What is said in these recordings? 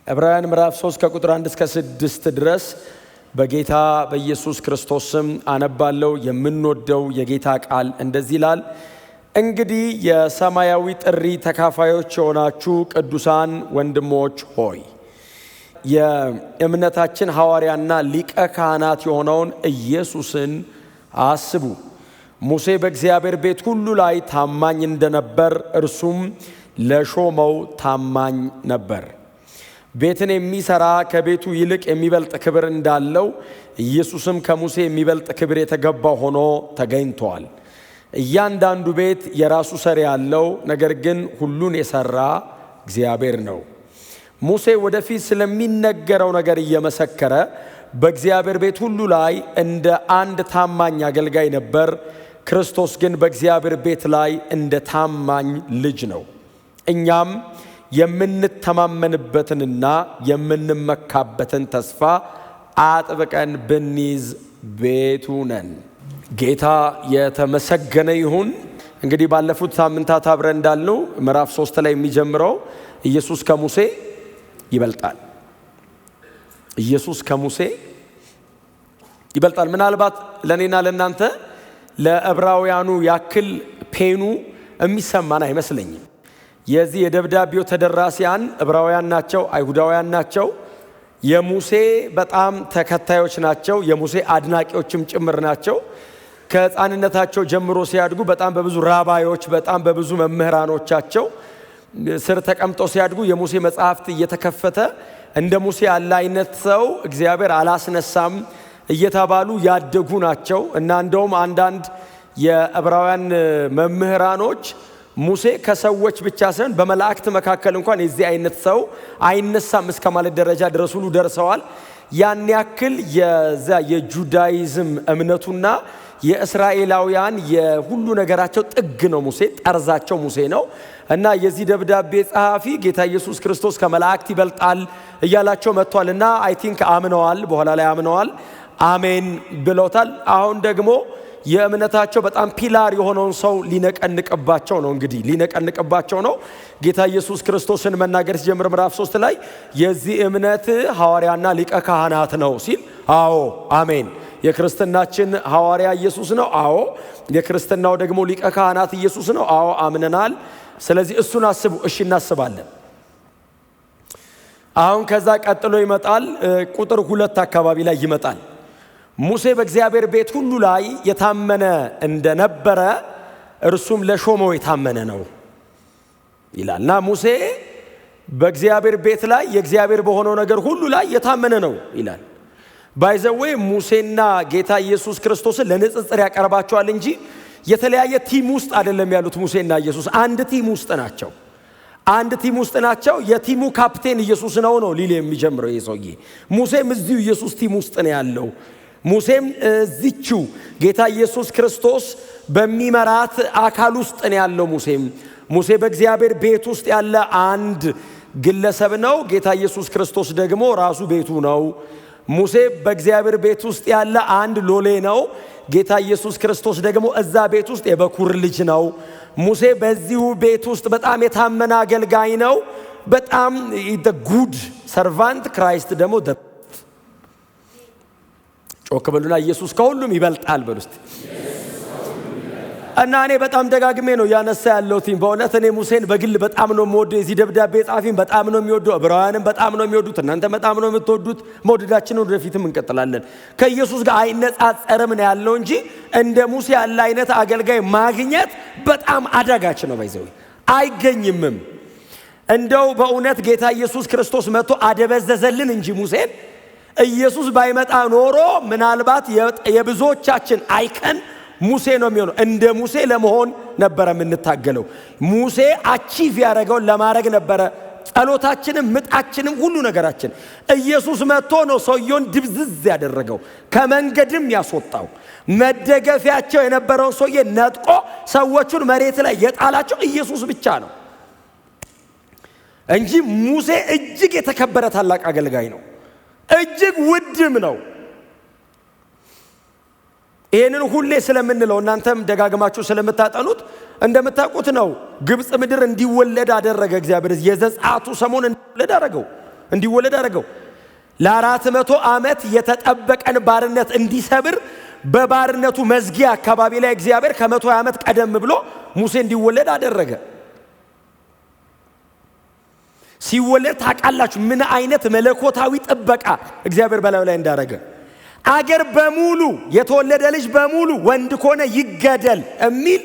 ዕብራውያን ምዕራፍ 3 ከቁጥር 1 እስከ 6 ድረስ በጌታ በኢየሱስ ክርስቶስ ስም አነባለሁ። የምንወደው የጌታ ቃል እንደዚህ ይላል። እንግዲህ የሰማያዊ ጥሪ ተካፋዮች የሆናችሁ ቅዱሳን ወንድሞች ሆይ የእምነታችን ሐዋርያና ሊቀ ካህናት የሆነውን ኢየሱስን አስቡ። ሙሴ በእግዚአብሔር ቤት ሁሉ ላይ ታማኝ እንደነበር እርሱም ለሾመው ታማኝ ነበር። ቤትን የሚሰራ ከቤቱ ይልቅ የሚበልጥ ክብር እንዳለው ኢየሱስም ከሙሴ የሚበልጥ ክብር የተገባው ሆኖ ተገኝቷል። እያንዳንዱ ቤት የራሱ ሰሪ ያለው፣ ነገር ግን ሁሉን የሰራ እግዚአብሔር ነው። ሙሴ ወደፊት ስለሚነገረው ነገር እየመሰከረ በእግዚአብሔር ቤት ሁሉ ላይ እንደ አንድ ታማኝ አገልጋይ ነበር። ክርስቶስ ግን በእግዚአብሔር ቤት ላይ እንደ ታማኝ ልጅ ነው። እኛም የምንተማመንበትንና የምንመካበትን ተስፋ አጥብቀን ብንይዝ ቤቱ ነን። ጌታ የተመሰገነ ይሁን። እንግዲህ ባለፉት ሳምንታት አብረን እንዳልነው ምዕራፍ 3 ላይ የሚጀምረው ኢየሱስ ከሙሴ ይበልጣል። ኢየሱስ ከሙሴ ይበልጣል። ምናልባት ለኔና ለናንተ ለዕብራውያኑ ያክል ፔኑ የሚሰማን አይመስለኝም። የዚህ የደብዳቤው ተደራሲያን ዕብራውያን ናቸው፣ አይሁዳውያን ናቸው። የሙሴ በጣም ተከታዮች ናቸው፣ የሙሴ አድናቂዎችም ጭምር ናቸው። ከሕፃንነታቸው ጀምሮ ሲያድጉ በጣም በብዙ ራባዮች፣ በጣም በብዙ መምህራኖቻቸው ስር ተቀምጠው ሲያድጉ የሙሴ መጽሐፍት እየተከፈተ እንደ ሙሴ ያለ አይነት ሰው እግዚአብሔር አላስነሳም እየተባሉ ያደጉ ናቸው። እና እንደውም አንዳንድ የዕብራውያን መምህራኖች ሙሴ ከሰዎች ብቻ ሳይሆን በመላእክት መካከል እንኳን የዚህ አይነት ሰው አይነሳም እስከ ማለት ደረጃ ድረስ ሁሉ ደርሰዋል። ያን ያክል የጁዳይዝም እምነቱና የእስራኤላውያን የሁሉ ነገራቸው ጥግ ነው ሙሴ፣ ጠርዛቸው ሙሴ ነው። እና የዚህ ደብዳቤ ጸሐፊ ጌታ ኢየሱስ ክርስቶስ ከመላእክት ይበልጣል እያላቸው መጥቷል። እና አይ ቲንክ አምነዋል፣ በኋላ ላይ አምነዋል፣ አሜን ብለውታል። አሁን ደግሞ የእምነታቸው በጣም ፒላር የሆነውን ሰው ሊነቀንቅባቸው ነው። እንግዲህ ሊነቀንቅባቸው ነው። ጌታ ኢየሱስ ክርስቶስን መናገር ሲጀምር ምዕራፍ 3 ላይ የዚህ እምነት ሐዋርያና ሊቀ ካህናት ነው ሲል፣ አዎ አሜን። የክርስትናችን ሐዋርያ ኢየሱስ ነው። አዎ። የክርስትናው ደግሞ ሊቀ ካህናት ኢየሱስ ነው። አዎ አምነናል። ስለዚህ እሱን አስቡ። እሺ እናስባለን። አሁን ከዛ ቀጥሎ ይመጣል። ቁጥር 2 አካባቢ ላይ ይመጣል። ሙሴ በእግዚአብሔር ቤት ሁሉ ላይ የታመነ እንደነበረ እርሱም ለሾመው የታመነ ነው ይላል። እና ሙሴ በእግዚአብሔር ቤት ላይ የእግዚአብሔር በሆነው ነገር ሁሉ ላይ የታመነ ነው ይላል። ባይዘዌ ሙሴና ጌታ ኢየሱስ ክርስቶስን ለንጽጽር ያቀርባቸዋል እንጂ የተለያየ ቲም ውስጥ አይደለም ያሉት። ሙሴና ኢየሱስ አንድ ቲም ውስጥ ናቸው። አንድ ቲም ውስጥ ናቸው። የቲሙ ካፕቴን ኢየሱስ ነው ሊል የሚጀምረው ይሄ ሰውዬ። ሙሴም እዚሁ ኢየሱስ ቲም ውስጥ ነው ያለው። ሙሴም እዚችው ጌታ ኢየሱስ ክርስቶስ በሚመራት አካል ውስጥ ነው ያለው። ሙሴ በእግዚአብሔር ቤት ውስጥ ያለ አንድ ግለሰብ ነው። ጌታ ኢየሱስ ክርስቶስ ደግሞ ራሱ ቤቱ ነው። ሙሴ በእግዚአብሔር ቤት ውስጥ ያለ አንድ ሎሌ ነው። ጌታ ኢየሱስ ክርስቶስ ደግሞ እዛ ቤት ውስጥ የበኩር ልጅ ነው። ሙሴ በዚሁ ቤት ውስጥ በጣም የታመነ አገልጋይ ነው። በጣም ጉድ ሰርቫንት። ክራይስት ደግሞ ጮክ በሉና ኢየሱስ ከሁሉም ይበልጣል በሉ እስቲ። እና እኔ በጣም ደጋግሜ ነው ያነሳ ያለሁት። በእውነት እኔ ሙሴን በግል በጣም ነው የምወደው። የዚህ ደብዳቤ ጻፊን በጣም ነው የሚወደው። ዕብራውያንም በጣም ነው የሚወዱት። እናንተ በጣም ነው የምትወዱት። መውደዳችንን ወደፊትም እንቀጥላለን። ከኢየሱስ ጋር አይነጻጸርም ነው ያለው እንጂ እንደ ሙሴ ያለ አይነት አገልጋይ ማግኘት በጣም አዳጋች ነው። ባይዘው አይገኝምም። እንደው በእውነት ጌታ ኢየሱስ ክርስቶስ መጥቶ አደበዘዘልን እንጂ ሙሴን ኢየሱስ ባይመጣ ኖሮ ምናልባት የብዙዎቻችን አይከን ሙሴ ነው የሚሆነው። እንደ ሙሴ ለመሆን ነበረ የምንታገለው። ሙሴ አቺቭ ያደረገውን ለማድረግ ነበረ ጸሎታችንም ምጣችንም ሁሉ ነገራችን። ኢየሱስ መጥቶ ነው ሰውየውን ድብዝዝ ያደረገው፣ ከመንገድም ያስወጣው። መደገፊያቸው የነበረውን ሰውዬ ነጥቆ ሰዎቹን መሬት ላይ የጣላቸው ኢየሱስ ብቻ ነው እንጂ ሙሴ እጅግ የተከበረ ታላቅ አገልጋይ ነው። እጅግ ውድም ነው። ይህንን ሁሌ ስለምንለው እናንተም ደጋግማችሁ ስለምታጠኑት እንደምታውቁት ነው። ግብፅ ምድር እንዲወለድ አደረገ እግዚአብሔር። የዘጻቱ ሰሞን እንዲወለድ አደረገው። እንዲወለድ አደረገው። ለ400 ዓመት የተጠበቀን ባርነት እንዲሰብር በባርነቱ መዝጊያ አካባቢ ላይ እግዚአብሔር ከ120 ዓመት ቀደም ብሎ ሙሴ እንዲወለድ አደረገ። ሲወለድ ታውቃላችሁ ምን አይነት መለኮታዊ ጥበቃ እግዚአብሔር በላዩ ላይ እንዳደረገ። አገር በሙሉ የተወለደ ልጅ በሙሉ ወንድ ከሆነ ይገደል የሚል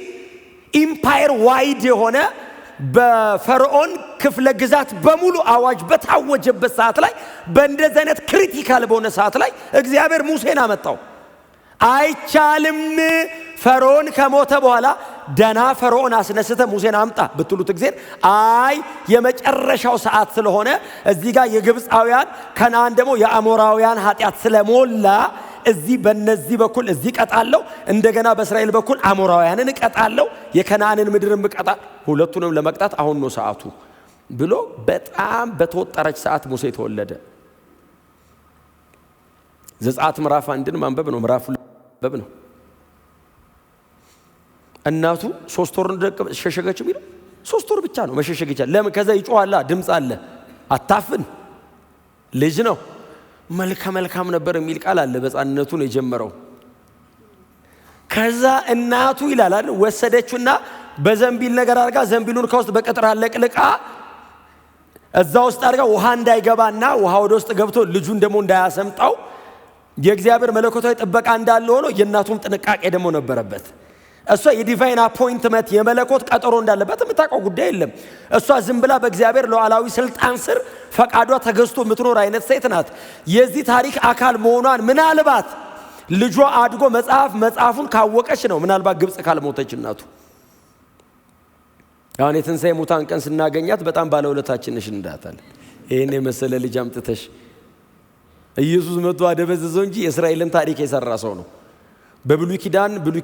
ኢምፓየር ዋይድ የሆነ በፈርዖን ክፍለ ግዛት በሙሉ አዋጅ በታወጀበት ሰዓት ላይ በእንደዚህ አይነት ክሪቲካል በሆነ ሰዓት ላይ እግዚአብሔር ሙሴን አመጣው። አይቻልም ፈርዖን ከሞተ በኋላ ደና ፈርዖን አስነስተ ሙሴን አምጣ ብትሉት እግዚአብሔር አይ የመጨረሻው ሰዓት ስለሆነ እዚህ ጋር የግብፃውያን ከነዓን ደግሞ የአሞራውያን ኃጢአት ስለሞላ እዚህ በነዚህ በኩል እዚህ ቀጣለው እንደገና በእስራኤል በኩል አሞራውያንን ቀጣለው የከነዓንን ምድርም ቀጣ ሁለቱንም ለመቅጣት አሁን ነው ሰዓቱ ብሎ በጣም በተወጠረች ሰዓት ሙሴ ተወለደ። ዘጸአት ምዕራፍ 1ን ማንበብ ነው። ምዕራፍ 2 ማንበብ ነው። እናቱ 3 ወር ሸሸገች የሚለው 3 ወር ብቻ ነው መሸሸግ ይቻላል። ለምን ከዛ ይጮሃላ ድምጽ አለ አታፍን ልጅ ነው መልካም ነበር የሚል ቃል አለ። በጻንነቱ ነው የጀመረው። ከዛ እናቱ ይላል አይደል ወሰደችውና በዘንቢል ነገር አርጋ ዘንቢሉን ከውስጥ በቅጥር አለቅልቃ እዛ ውስጥ አርጋ ውሃ እንዳይገባና ውሃ ወደ ውስጥ ገብቶ ልጁን ደግሞ እንዳያሰምጣው የእግዚአብሔር መለኮታዊ ጥበቃ እንዳለ ሆኖ የእናቱም ጥንቃቄ ደግሞ ነበረበት። እሷ የዲቫይን አፖይንትመንት የመለኮት ቀጠሮ እንዳለበት የምታውቀው ጉዳይ የለም። እሷ ዝም ብላ በእግዚአብሔር ሉዓላዊ ስልጣን ስር ፈቃዷ ተገዝቶ የምትኖር አይነት ሴት ናት። የዚህ ታሪክ አካል መሆኗን ምናልባት ልጇ አድጎ መጽሐፉን ካወቀች ነው። ምናልባት ግብጽ ካልሞተች እናቱ አሁን የትንሣኤ ሙታን ቀን ስናገኛት በጣም ባለውለታችን ነሽ እንዳታለን። ይሄን የመሰለ ልጅ አምጥተሽ ኢየሱስ መጥቶ አደበዘዘው እንጂ የእስራኤልን ታሪክ የሰራ ሰው ነው። በብሉይ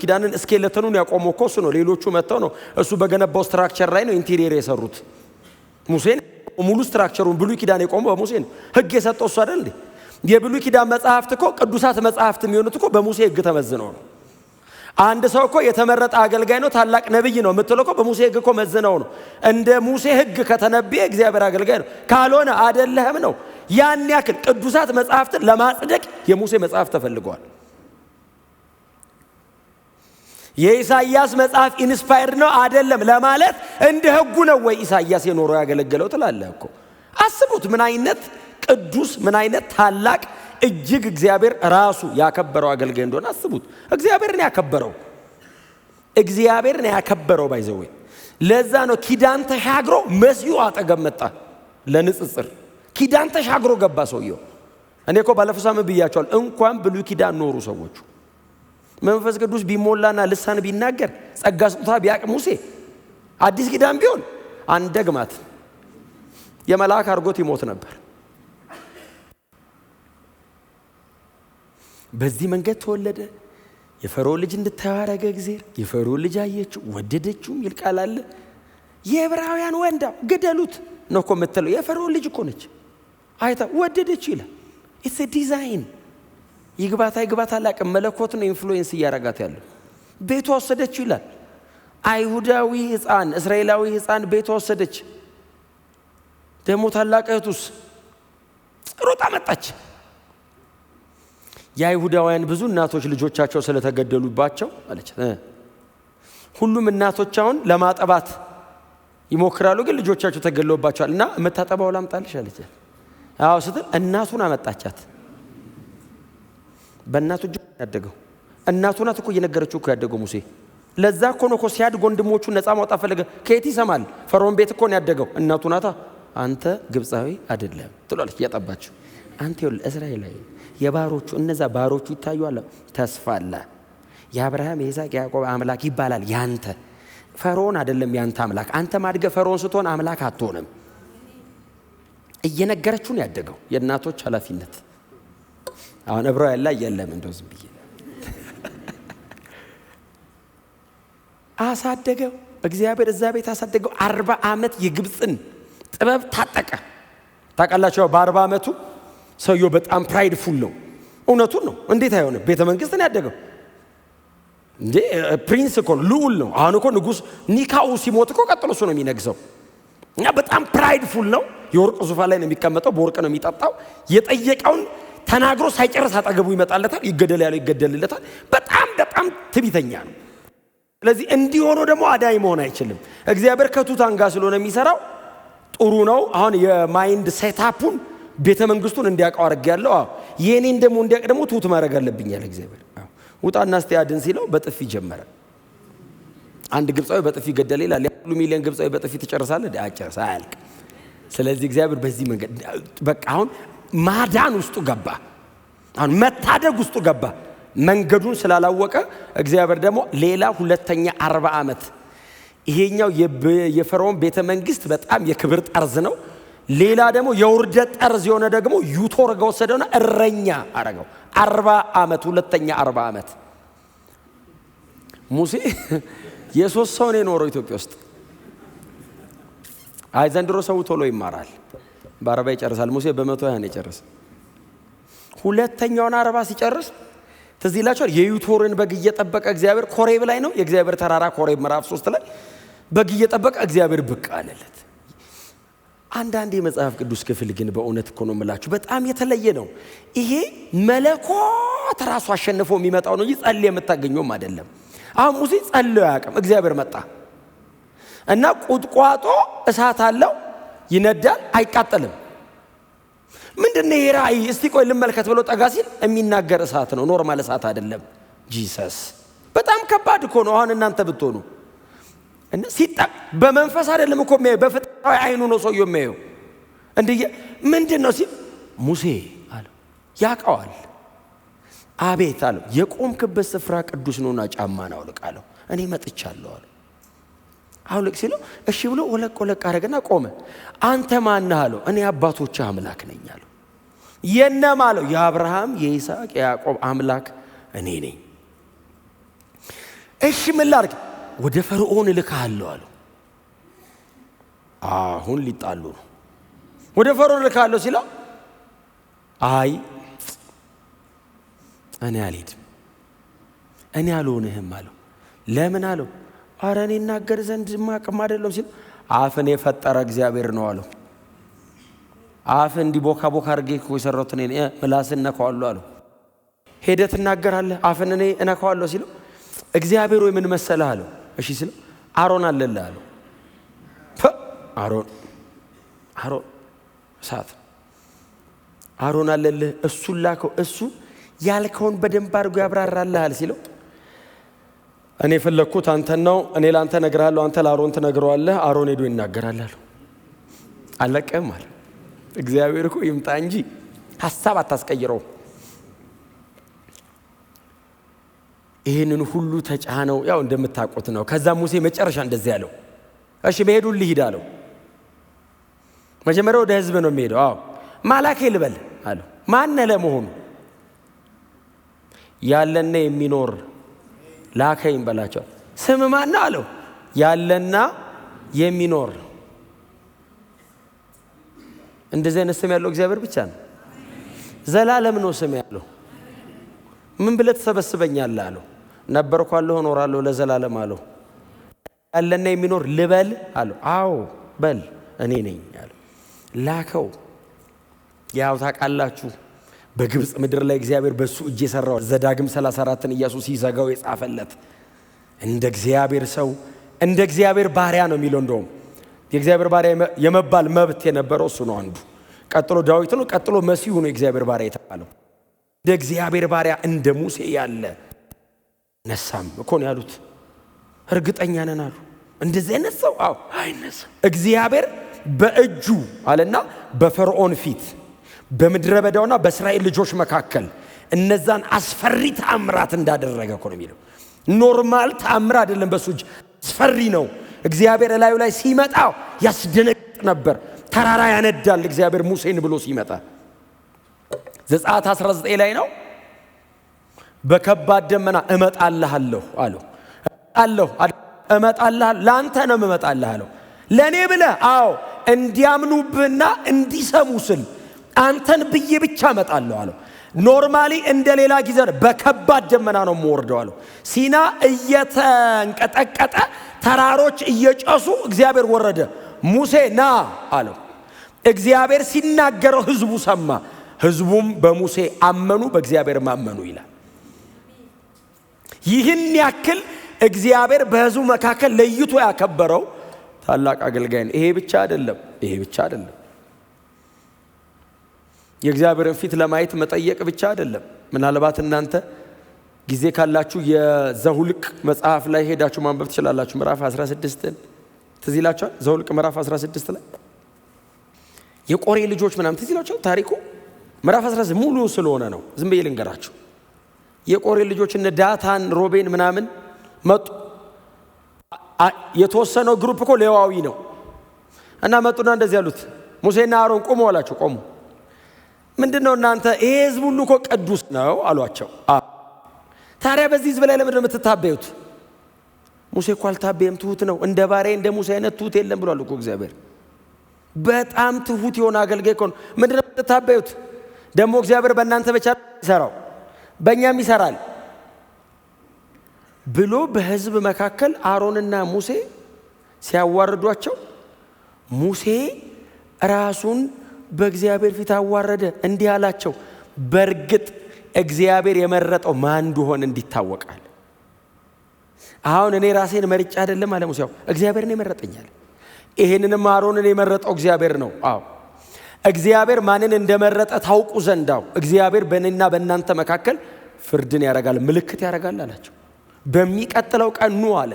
ኪዳንን እስኬለተኑን ያቆመው እኮ እሱ ነው። ሌሎቹ መጥተው ነው እሱ በገነባው ስትራክቸር ላይ ነው ኢንቴሪየር የሰሩት። ሙሴን ሙሉ ስትራክቸሩን ብሉይ ኪዳን የቆመው በሙሴ ነው። ሕግ የሰጠው እሱ አይደል እንዴ? የብሉይ ኪዳን መጽሐፍት እኮ ቅዱሳት መጽሐፍት የሚሆኑት እኮ በሙሴ ሕግ ተመዝነው ነው። አንድ ሰው እኮ የተመረጠ አገልጋይ ነው ታላቅ ነብይ ነው የምትለው እኮ በሙሴ ሕግ እኮ መዝነው ነው። እንደ ሙሴ ሕግ ከተነበየ እግዚአብሔር አገልጋይ ነው፣ ካልሆነ አይደለህም ነው። ያን ያክል ቅዱሳት መጽሐፍትን ለማጽደቅ የሙሴ መጽሐፍ ተፈልገዋል። የኢሳይያስ መጽሐፍ ኢንስፓየርድ ነው አይደለም ለማለት እንደ ሕጉ ነው ወይ ኢሳይያስ የኖረው ያገለገለው ትላለህ እኮ። አስቡት ምን አይነት ቅዱስ ምን አይነት ታላቅ እጅግ እግዚአብሔር ራሱ ያከበረው አገልጋይ እንደሆነ አስቡት። እግዚአብሔርን ያከበረው ባይዘው። ለዛ ነው ኪዳን ተሻግሮ መሲሁ አጠገብ መጣ ለንጽጽር። ኪዳን ተሻግሮ ገባ ሰውየው። እኔ እኮ ባለፈው ሳምንት ብያቸዋል። እንኳን ብሉይ ኪዳን ኖሩ ሰዎቹ መንፈስ ቅዱስ ቢሞላና ልሳን ቢናገር ጸጋ ስጦታ ቢያቅ ሙሴ አዲስ ኪዳን ቢሆን አንደግማት የመላእክ አርጎት ይሞት ነበር። በዚህ መንገድ ተወለደ። የፈርዖን ልጅ እንድታረገ እግዚአብሔር የፈርዖን ልጅ አየችው ወደደችው ይል ቃል አለ። የዕብራውያን ወንዳ ገደሉት ነው እኮ የምትለው የፈርዖን ልጅ እኮ ነች። አይታ ወደደችው ይላል። ኢትስ ኤ ዲዛይን ይግባታ አላቅም። መለኮት ነው ኢንፍሉዌንስ እያረጋት ያለው። ቤቷ ወሰደችው ይላል። አይሁዳዊ ሕፃን እስራኤላዊ ሕፃን ቤቷ ወሰደች። ደግሞ ታላቅ እህቱስ ሮጣ መጣች። የአይሁዳውያን ብዙ እናቶች ልጆቻቸው ስለተገደሉባቸው አለች ሁሉም እናቶች አሁን ለማጠባት ይሞክራሉ፣ ግን ልጆቻቸው ተገደሉባቸዋል እና መታጠባው ላምጣልሽ አለች። አዎ ስትል እናቱን አመጣቻት። በእናቱ እጅ ያደገው እናቱ ናት እኮ እየነገረችው እኮ ያደገው ሙሴ። ለዛ እኮ ነው እኮ ሲያድግ ወንድሞቹን ነፃ ማውጣት ፈለገ። ከየት ይሰማል? ፈርዖን ቤት እኮ ነው ያደገው። እናቱ ናታ አንተ ግብፃዊ አይደለም ትላለች እያጠባችው። አንተ ይኸውልህ እስራኤላዊ የባሮቹ እነዛ ባሮቹ ይታዩአል። ተስፋ አለ። የአብርሃም የይስሐቅ ያዕቆብ አምላክ ይባላል ያንተ። ፈርዖን አይደለም ያንተ አምላክ። አንተ ማድገ ፈርዖን ስትሆን አምላክ አትሆንም። እየነገረችው ነው ያደገው። የእናቶች ኃላፊነት አሁን ዕብራውያን ላይ የለም። እንደው ዝም ብዬ አሳደገው እግዚአብሔር እዛ ቤት አሳደገው። 40 ዓመት የግብፅን ጥበብ ታጠቀ። ታውቃላችሁ በ40 ዓመቱ ሰውየው በጣም ፕራይድፉል ነው። እውነቱን ነው። እንዴት አይሆንም? ቤተ መንግስት ነው ያደገው እንዴ። ፕሪንስ እኮ ልዑል ነው። አሁን እኮ ንጉስ ኒካኡ ሲሞት እኮ ቀጥሎ እሱ ነው የሚነግሰው። እና በጣም ፕራይድፉል ነው። የወርቅ ዙፋን ላይ ነው የሚቀመጠው፣ በወርቅ ነው የሚጠጣው። የጠየቀውን ተናግሮ ሳይጨርስ አጠገቡ ይመጣለታል፣ ይገደል ያለው ይገደልለታል። በጣም ትዕቢተኛ ነው። ስለዚህ እንዲሆኑ ደግሞ አዳኝ መሆን አይችልም። እግዚአብሔር ከቱታን ጋር ስለሆነ የሚሰራው ጥሩ ነው። አሁን የማይንድ ሴታፑን ቤተ መንግስቱን እንዲያውቀው አድርጌያለሁ። የኔን ደግሞ እንዲያውቅ ደግሞ ቱት ማድረግ አለብኛል። እግዚአብሔር ውጣና እስቲ አድን ሲለው በጥፊ ጀመረ። አንድ ግብፃዊ በጥፊ ገደለ ይላል። ሁሉ ሚሊዮን ግብፃዊ በጥፊ ትጨርሳለህ? አጨርስ አያልቅ። ስለዚህ እግዚአብሔር በዚህ መንገድ በቃ አሁን ማዳን ውስጡ ገባ። አሁን መታደግ ውስጡ ገባ። መንገዱን ስላላወቀ እግዚአብሔር ደግሞ ሌላ ሁለተኛ 40 ዓመት ይሄኛው የፈርዖን ቤተ መንግስት በጣም የክብር ጠርዝ ነው። ሌላ ደግሞ የውርደት ጠርዝ የሆነ ደግሞ ዩቶር ጋር ወሰደውና እረኛ አረገው። 40 ዓመት ሁለተኛ 40 ዓመት ሙሴ የሶስት ሰው ነው የኖረው ኢትዮጵያ ውስጥ። አይ ዘንድሮ ሰው ቶሎ ይማራል፣ በ40 ይጨርሳል። ሙሴ በ120 ነው የጨረሰ። ሁለተኛውን 40 ሲጨርስ ትዝ ይላችኋል። የዩቶርን በግ እየጠበቀ እግዚአብሔር ኮሬብ ላይ ነው የእግዚአብሔር ተራራ ኮሬብ ምዕራፍ 3 ላይ በግ እየጠበቀ እግዚአብሔር ብቅ አለለት። አንዳንድ የመጽሐፍ ቅዱስ ክፍል ግን በእውነት እኮ ነው የምላችሁ በጣም የተለየ ነው። ይሄ መለኮት ራሱ አሸንፎ የሚመጣው ነው እንጂ ጸልይ የምታገኘውም አይደለም። አሁን ሙሴ ጸልዮ ያቀም እግዚአብሔር መጣ እና ቁጥቋጦ እሳት አለው፣ ይነዳል፣ አይቃጠልም። ምንድነው ይሄ ራእይ? እስቲ ቆይ ልመልከት ብሎ ጠጋ ሲል የሚናገር እሳት ነው፣ ኖርማል እሳት አይደለም። ጂሰስ በጣም ከባድ እኮ ነው። አሁን እናንተ ብትሆኑ እና ሲጣቅ በመንፈስ አይደለም እኮ የሚያየው፣ በፍጥረታዊ አይኑ ነው ሰውየው የሚያየው። እንዴ ምንድነው ሲል ሙሴ አለው ያውቀዋል። አቤት አለው የቆምክበት ስፍራ ቅዱስ ነውና ጫማን አውልቅ አለው። እኔ መጥቻለሁ አለው። አውልቅ ሲለው እሺ ብሎ ወለቅ አረገና ቆመ። አንተ ማን ነህ አለው። እኔ አባቶችህ አምላክ ነኝ አለው። የነማ አለው? የአብርሃም የይስሐቅ የያዕቆብ አምላክ እኔ ነኝ። እሺ ምን ላድርግ? ወደ ፈርዖን እልክሃለሁ አለው። አሁን ሊጣሉ ነው። ወደ ፈርዖን እልክሃለሁ ሲለው አይ እኔ አልሄድም፣ እኔ አልሆንህም አለው። ለምን አለው? አረ እኔ እናገር ዘንድ ማቅም አይደለም ሲል አፍን የፈጠረ እግዚአብሔር ነው አለው። አፍ እንዲህ ቦካ አድርጌ እኮ የሰራሁት እኔ ምላስን ነካዋለሁ አለው። ሄደህ ትናገራለህ አፍን እኔ እነካዋለሁ ሲለው እግዚአብሔር ወይ ምን መሰለህ አለው። እሺ ሲለው አሮን አለልህ አለው። አሮን እሳት አሮን አለልህ፣ እሱን ላከው፣ እሱ ያልከውን በደንብ አድርጎ ያብራራልሃል ሲለው እኔ ፈለኩት አንተን ነው፣ እኔ ላንተ ነግርሃለሁ፣ አንተ ለአሮን ትነግረዋለህ፣ አሮን ሄዶ ይናገራል አለው። አለቀም አለ። እግዚአብሔር እኮ ይምጣ እንጂ ሐሳብ አታስቀይረው። ይሄንን ሁሉ ተጫነው። ያው እንደምታውቁት ነው። ከዛ ሙሴ መጨረሻ እንደዚህ ያለው እሺ በሄዱ ልሂድ አለው። መጀመሪያ ወደ ህዝብ ነው የሚሄደው። አዎ ማላኬ ልበል አለው። ማን ለመሆኑ? ያለና የሚኖር ላከኝ በላቸው። ስም ማን ነው አለው። ያለና የሚኖር። እንደዚህ አይነት ስም ያለው እግዚአብሔር ብቻ ነው። ዘላለም ነው ስም ያለው። ምን ብለህ ትሰበስበኛለህ አለው። ነበርኳለሁ እኖራለሁ ለዘላለም አለው። ያለና የሚኖር ልበል አለው። አዎ በል እኔ ነኝ አለው። ላከው። ያው ታውቃላችሁ በግብጽ ምድር ላይ እግዚአብሔር በሱ እጅ የሰራው ዘዳግም 34ን ኢየሱስ ሲዘጋው የጻፈለት እንደ እግዚአብሔር ሰው እንደ እግዚአብሔር ባሪያ ነው የሚለው። እንደውም የእግዚአብሔር ባሪያ የመባል መብት የነበረው እሱ ነው አንዱ። ቀጥሎ ዳዊት ነው፣ ቀጥሎ መሲሁ ነው የእግዚአብሔር ባሪያ የተባለው። እንደ እግዚአብሔር ባሪያ እንደ ሙሴ ያለ ነሳም እኮ ነው ያሉት። እርግጠኛ ነን አሉ። እንደዚህ አይነት ሰው አዎ አይነሳም። እግዚአብሔር በእጁ አለና በፈርዖን ፊት በምድረ በዳውና በእስራኤል ልጆች መካከል እነዛን አስፈሪ ተአምራት እንዳደረገ እኮ ነው የሚለው። ኖርማል ተአምር አይደለም፣ በሱ እጅ አስፈሪ ነው። እግዚአብሔር ላዩ ላይ ሲመጣ ያስደነግጥ ነበር። ተራራ ያነዳል እግዚአብሔር ሙሴን ብሎ ሲመጣ። ዘጸአት 19 ላይ ነው። በከባድ ደመና እመጣልሃለሁ አለው። እመጣልሃለሁ ላንተ ነው እመጣልሃለሁ። ለኔ ብለህ አዎ እንዲያምኑብህና እንዲሰሙ ስል አንተን ብዬ ብቻ እመጣለሁ አለው። ኖርማሊ እንደ ሌላ ጊዜ በከባድ ደመና ነው የምወርደው አለው። ሲና እየተንቀጠቀጠ ተራሮች እየጨሱ እግዚአብሔር ወረደ። ሙሴ ና አለው። እግዚአብሔር ሲናገረው ህዝቡ ሰማ፣ ህዝቡም በሙሴ አመኑ፣ በእግዚአብሔር አመኑ ይላል። ይህን ያክል እግዚአብሔር በህዝቡ መካከል ለይቶ ያከበረው ታላቅ አገልጋይ ነው። ይሄ ብቻ አይደለም። የእግዚአብሔርን ፊት ለማየት መጠየቅ ብቻ አይደለም። ምናልባት እናንተ ጊዜ ካላችሁ የዘሁልቅ መጽሐፍ ላይ ሄዳችሁ ማንበብ ትችላላችሁ። ምዕራፍ 16 ትዝ ይላችኋል። ዘሁልቅ ምዕራፍ 16 ላይ የቆሬ ልጆች ምናምን ትዝ ይላችኋል ታሪኩ። ምዕራፍ 16 ሙሉ ስለሆነ ነው ዝም ብዬ ልንገራችሁ። የቆሬ ልጆች እነ ዳታን፣ ሮቤን ምናምን መጡ። የተወሰነው ግሩፕ እኮ ሌዋዊ ነው እና መጡና እንደዚህ ያሉት ሙሴና አሮን ቆሙ አላቸው። ቆሙ። ምንድነው እናንተ ይሄ ህዝብ ሁሉ እኮ ቅዱስ ነው አሏቸው። ታዲያ በዚህ ህዝብ ላይ ለምንድነው የምትታበዩት? ሙሴ እኮ አልታበየም፣ ትሁት ነው። እንደ ባሪያ እንደ ሙሴ አይነት ትሁት የለም ብሏል እኮ እግዚአብሔር። በጣም ትሁት የሆነ አገልጋይ እኮ ነው። ምንድነው የምትታበዩት? ደግሞ እግዚአብሔር በእናንተ ብቻ ይሰራው በእኛም ይሰራል ብሎ በህዝብ መካከል አሮንና ሙሴ ሲያዋርዷቸው ሙሴ ራሱን በእግዚአብሔር ፊት አዋረደ። እንዲህ አላቸው፣ በእርግጥ እግዚአብሔር የመረጠው ማን እንደሆነ እንዲታወቃል። አሁን እኔ ራሴን መርጬ አይደለም አለ ሙሴ፣ እግዚአብሔር ነው የመረጠኛል። ይሄንንም አሮንን የመረጠው እግዚአብሔር ነው። እግዚአብሔር ማንን እንደመረጠ ታውቁ ዘንዳው እግዚአብሔር በእኔና በእናንተ መካከል ፍርድን ያደርጋል፣ ምልክት ያደርጋል አላቸው። በሚቀጥለው ቀን ኑ አለ።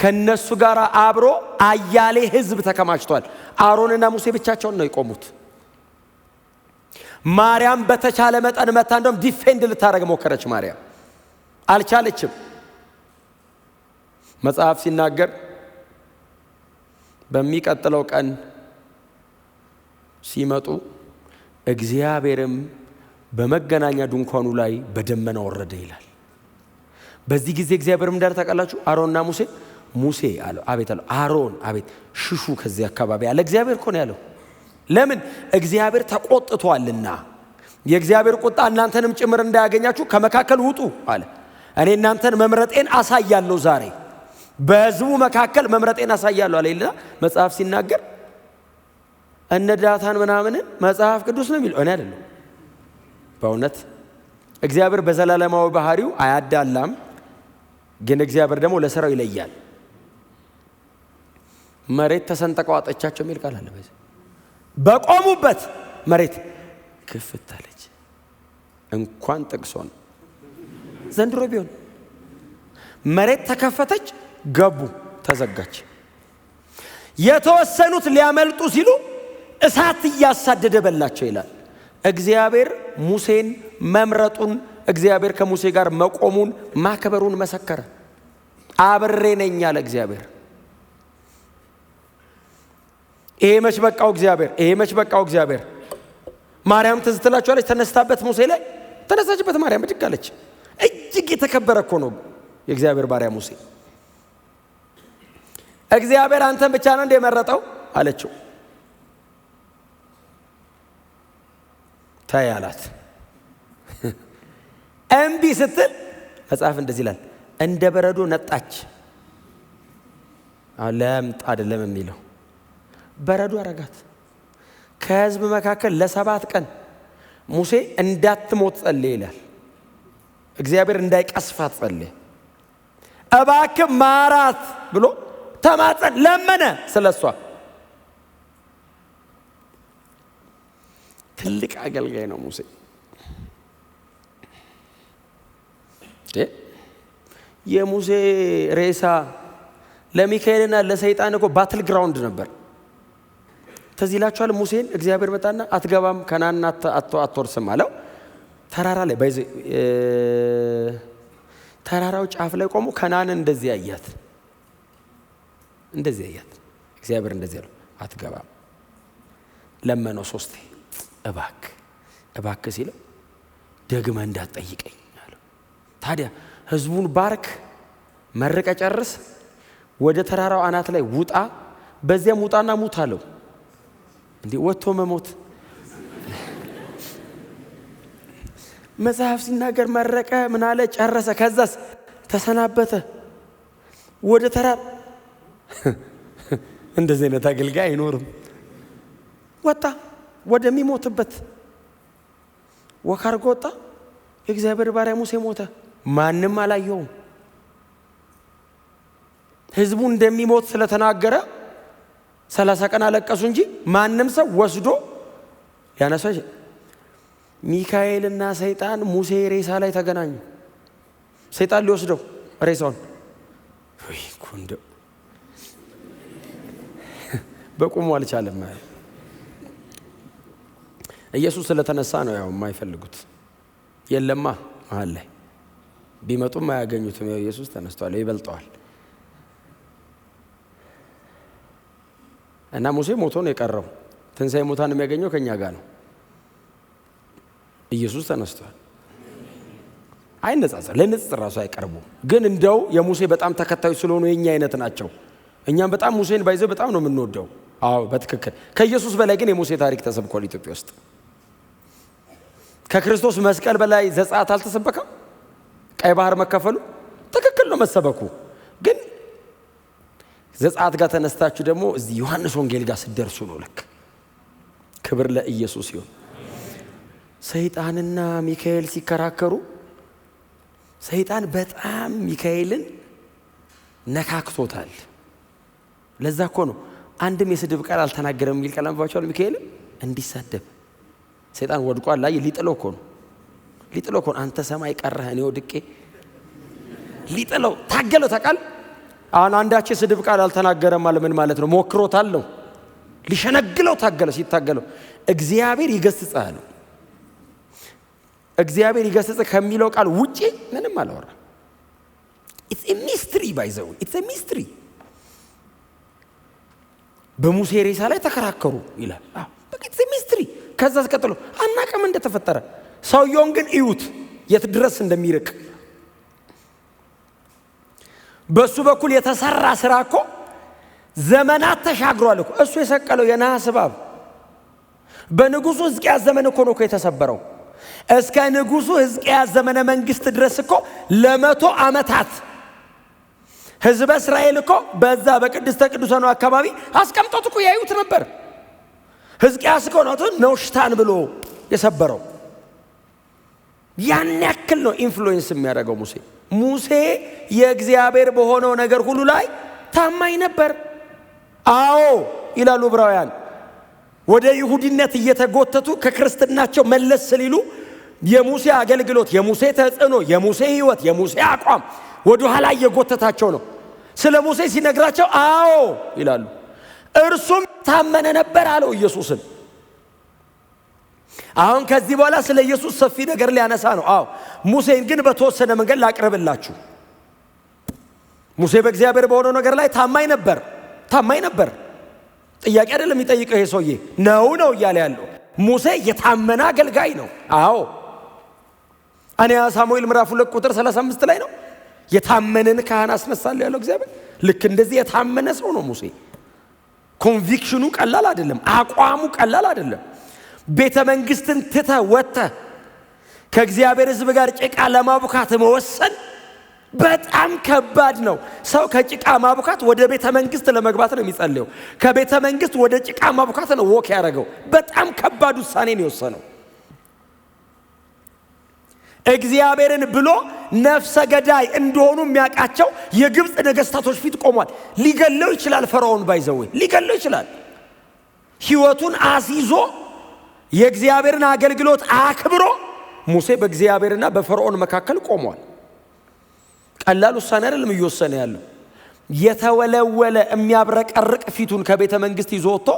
ከነሱ ጋር አብሮ አያሌ ህዝብ ተከማችቷል። አሮንና ሙሴ ብቻቸውን ነው የቆሙት። ማርያም በተቻለ መጠን መታ እንደውም ዲፌንድ ልታረግ ሞከረች። ማርያም አልቻለችም። መጽሐፍ ሲናገር በሚቀጥለው ቀን ሲመጡ እግዚአብሔርም በመገናኛ ድንኳኑ ላይ በደመና ወረደ ይላል። በዚህ ጊዜ እግዚአብሔርም እንዳለ ታውቃላችሁ፣ አሮንና ሙሴ አለው። አቤት አለው። አሮን አቤት ሽሹ ከዚህ አካባቢ አለ። እግዚአብሔር እኮ ነው ያለው። ለምን? እግዚአብሔር ተቆጥቷልና የእግዚአብሔር ቁጣ እናንተንም ጭምር እንዳያገኛችሁ ከመካከል ውጡ አለ። እኔ እናንተን መምረጤን አሳያለሁ፣ ዛሬ በህዝቡ መካከል መምረጤን አሳያለሁ አለ ይልና መጽሐፍ ሲናገር እነ ዳታን ምናምንን መጽሐፍ ቅዱስ ነው የሚለው፣ እኔ አይደለም። በእውነት እግዚአብሔር በዘላለማዊ ባህሪው አያዳላም፣ ግን እግዚአብሔር ደግሞ ለሥራው ይለያል። መሬት ተሰንጠቀው አጠቻቸው የሚል ቃል አለ። በቆሙበት መሬት ክፍት አለች። እንኳን ጥቅሶን ዘንድሮ ቢሆን መሬት ተከፈተች፣ ገቡ፣ ተዘጋች። የተወሰኑት ሊያመልጡ ሲሉ እሳት እያሳደደ በላቸው ይላል። እግዚአብሔር ሙሴን መምረጡን፣ እግዚአብሔር ከሙሴ ጋር መቆሙን ማክበሩን መሰከረ። አብሬ ነኝ አለ እግዚአብሔር። ይሄ መች በቃው እግዚአብሔር። ማርያም ትዝ ትላችኋለች፣ ተነስታበት ሙሴ ላይ ተነሳችበት። ማርያም ብድግ አለች። እጅግ የተከበረ እኮ ነው የእግዚአብሔር ባሪያ ሙሴ። እግዚአብሔር አንተን ብቻ ነው እንደ መረጠው አለችው። ታይ አላት። እምቢ ስትል መጽሐፍ እንደዚህ ይላል፣ እንደ በረዶ ነጣች። ለምጥ አይደለም የሚለው በረዶ አረጋት። ከህዝብ መካከል ለ7 ቀን ሙሴ እንዳትሞት ጸልይ ይላል። እግዚአብሔር እንዳይቀስፋት ጸልይ፣ እባክህ ማራት ብሎ ተማጸን፣ ለመነ ስለሷ። ትልቅ አገልጋይ ነው ሙሴ። የሙሴ ሬሳ ለሚካኤልና ለሰይጣን እኮ ባትል ግራውንድ ነበር። ተዚህ ይላችኋል። ሙሴን እግዚአብሔር መጣና አትገባም ከናን አትወርስም አለው። ተራራ ላይ ተራራው ጫፍ ላይ ቆሞ ከናን እንደዚህ ያያት እግዚአብሔር እንደዚህ ያለው አትገባም። ለመነው 3 እባክህ ሲለው ደግመ እንዳትጠይቀኝ አለው። ታዲያ ህዝቡን ባርክ፣ መርቀ ጨርስ፣ ወደ ተራራው አናት ላይ ውጣ፣ በዚያም ውጣና ሙት አለው። እንዴ ወጥቶ መሞት? መጽሐፍ ሲናገር መረቀ፣ ምን አለ፣ ጨረሰ። ከዛስ ተሰናበተ ወደ ተራራ። እንደዚህ አይነት አገልጋይ አይኖርም። ወጣ ወደሚሞትበት ወካርጎ ወጣ። የእግዚአብሔር ባሪያ ሙሴ ሞተ። ማንም አላየውም። ህዝቡ እንደሚሞት ስለተናገረ 30 ቀን አለቀሱ እንጂ ማንም ሰው ወስዶ ያነሳው። ሚካኤልና ሰይጣን ሙሴ ሬሳ ላይ ተገናኙ። ሰይጣን ሊወስደው ሬሳውን ወይ ኩንዶ በቁሙ አልቻለም። ኢየሱስ ስለተነሳ ነው ያው የማይፈልጉት። የለማ መሃል ላይ ቢመጡም አያገኙትም። ኢየሱስ ተነስቷል፣ ይበልጠዋል። እና ሙሴ ሞቶ ነው የቀረው። ትንሣኤ ሙታን የሚያገኘው ከኛ ጋር ነው። ኢየሱስ ተነስቷል። አይነጻጸር፣ ለንጽጽር ራሱ አይቀርቡ። ግን እንደው የሙሴ በጣም ተከታዮች ስለሆኑ የኛ አይነት ናቸው። እኛም በጣም ሙሴን ባይዘው በጣም ነው የምንወደው። አዎ በትክክል ከኢየሱስ በላይ ግን የሙሴ ታሪክ ተሰብኳል ኢትዮጵያ ውስጥ። ከክርስቶስ መስቀል በላይ ዘጸአት አልተሰበከም። ቀይ ባህር መከፈሉ ትክክል ነው መሰበኩ። ግን ዘጸአት ጋር ተነስታችሁ ደግሞ እዚህ ዮሐንስ ወንጌል ጋር ሲደርሱ ነው ልክ። ክብር ለኢየሱስ ይሁን። ሰይጣንና ሚካኤል ሲከራከሩ ሰይጣን በጣም ሚካኤልን ነካክቶታል። ለዛ እኮ ነው አንድም የስድብ ቃል አልተናገረም የሚል ቃል አንባባቸው ሚካኤል እንዲሳደብ። ሰይጣን ወድቋል ላይ ሊጥለው እኮ ነው። አንተ ሰማይ ቀረህ እኔ ወድቄ ሊጥለው ታገለው። ታውቃል አሁን አንዳች የስድብ ቃል አልተናገረም ማለት ምን ማለት ነው? ሞክሮታል ነው ሊሸነግለው ታገለው። ሲታገለው እግዚአብሔር ይገስጽህ። እግዚአብሔር ይገስጽህ ከሚለው ቃል ውጪ ምንም አላወራም። it's a mystery by the way, it's a mystery። በሙሴ ሬሳ ላይ ተከራከሩ ይላል። በቃ it's a mystery። ከዛ ተከተሉ አናቀም እንደተፈጠረ። ሰውየውን ግን እዩት የት ድረስ እንደሚርቅ። በሱ በኩል የተሰራ ስራ እኮ ዘመናት ተሻግሯል እኮ። እሱ የሰቀለው የነሐስ እባብ በንጉሱ ሕዝቅያስ ዘመን እኮ ነው የተሰበረው። እስከ ንጉሱ ሕዝቅያስ ዘመነ መንግስት ድረስ እኮ ለ100 ዓመታት ህዝበ እስራኤል እኮ በዛ በቅድስተ ቅዱሳኑ አካባቢ አስቀምጦት እኮ ያዩት ነበር። ሕዝቅያስ እኮ ነው ነውሽታን ብሎ የሰበረው። ያን ያክል ነው ኢንፍሉዌንስ የሚያደርገው ሙሴ የእግዚአብሔር በሆነው ነገር ሁሉ ላይ ታማኝ ነበር። አዎ ይላሉ ዕብራውያን። ወደ ይሁዲነት እየተጎተቱ ከክርስትናቸው መለስ ሲሉ የሙሴ አገልግሎት፣ የሙሴ ተጽዕኖ፣ የሙሴ ህይወት፣ የሙሴ አቋም ወደ ኋላ እየጎተታቸው ነው። ስለ ሙሴ ሲነግራቸው አዎ ይላሉ። እርሱም ታመነ ነበር አለው ኢየሱስን። አሁን ከዚህ በኋላ ስለ ኢየሱስ ሰፊ ነገር ሊያነሳ ነው። አዎ ሙሴን ግን በተወሰነ መንገድ ላቅርብላችሁ። ሙሴ በእግዚአብሔር በሆነው ነገር ላይ ታማኝ ነበር። ጥያቄ አይደለም የሚጠይቀው ይሄ ሰውዬ ነው እያለ ያለው። ሙሴ የታመነ አገልጋይ ነው። አዎ አንያ ሳሙኤል ምዕራፍ 2 ቁጥር 35 ላይ ነው የታመነን ካህን አስነሳለሁ ያለው እግዚአብሔር። ልክ እንደዚህ የታመነ ሰው ነው ሙሴ። ኮንቪክሽኑ ቀላል አይደለም፣ አቋሙ ቀላል አይደለም። ቤተ መንግስትን ትተህ ወጥተህ ከእግዚአብሔር ሕዝብ ጋር ጭቃ ለማቡካት መወሰን በጣም ከባድ ነው። ሰው ከጭቃ ማቡካት ወደ ቤተ መንግስት ለመግባት ነው የሚጸልየው። ከቤተ መንግስት ወደ ጭቃ ማቡካት ነው ወክ ያደረገው። በጣም ከባድ ውሳኔ ነው የወሰነው። እግዚአብሔርን ብሎ ነፍሰ ገዳይ እንደሆኑ የሚያውቃቸው የግብፅ ነገስታቶች ፊት ቆሟል። ሊገለው ይችላል። ፈርዖን ባይዘው ሊገለው ይችላል። ህይወቱን አስይዞ የእግዚአብሔርን አገልግሎት አክብሮ ሙሴ በእግዚአብሔርና በፈርዖን መካከል ቆሟል። ቀላል ውሳኔ አይደለም እየወሰነ ያለው። የተወለወለ የሚያብረቀርቅ ፊቱን ከቤተ መንግስት ይዞ ወጥቶ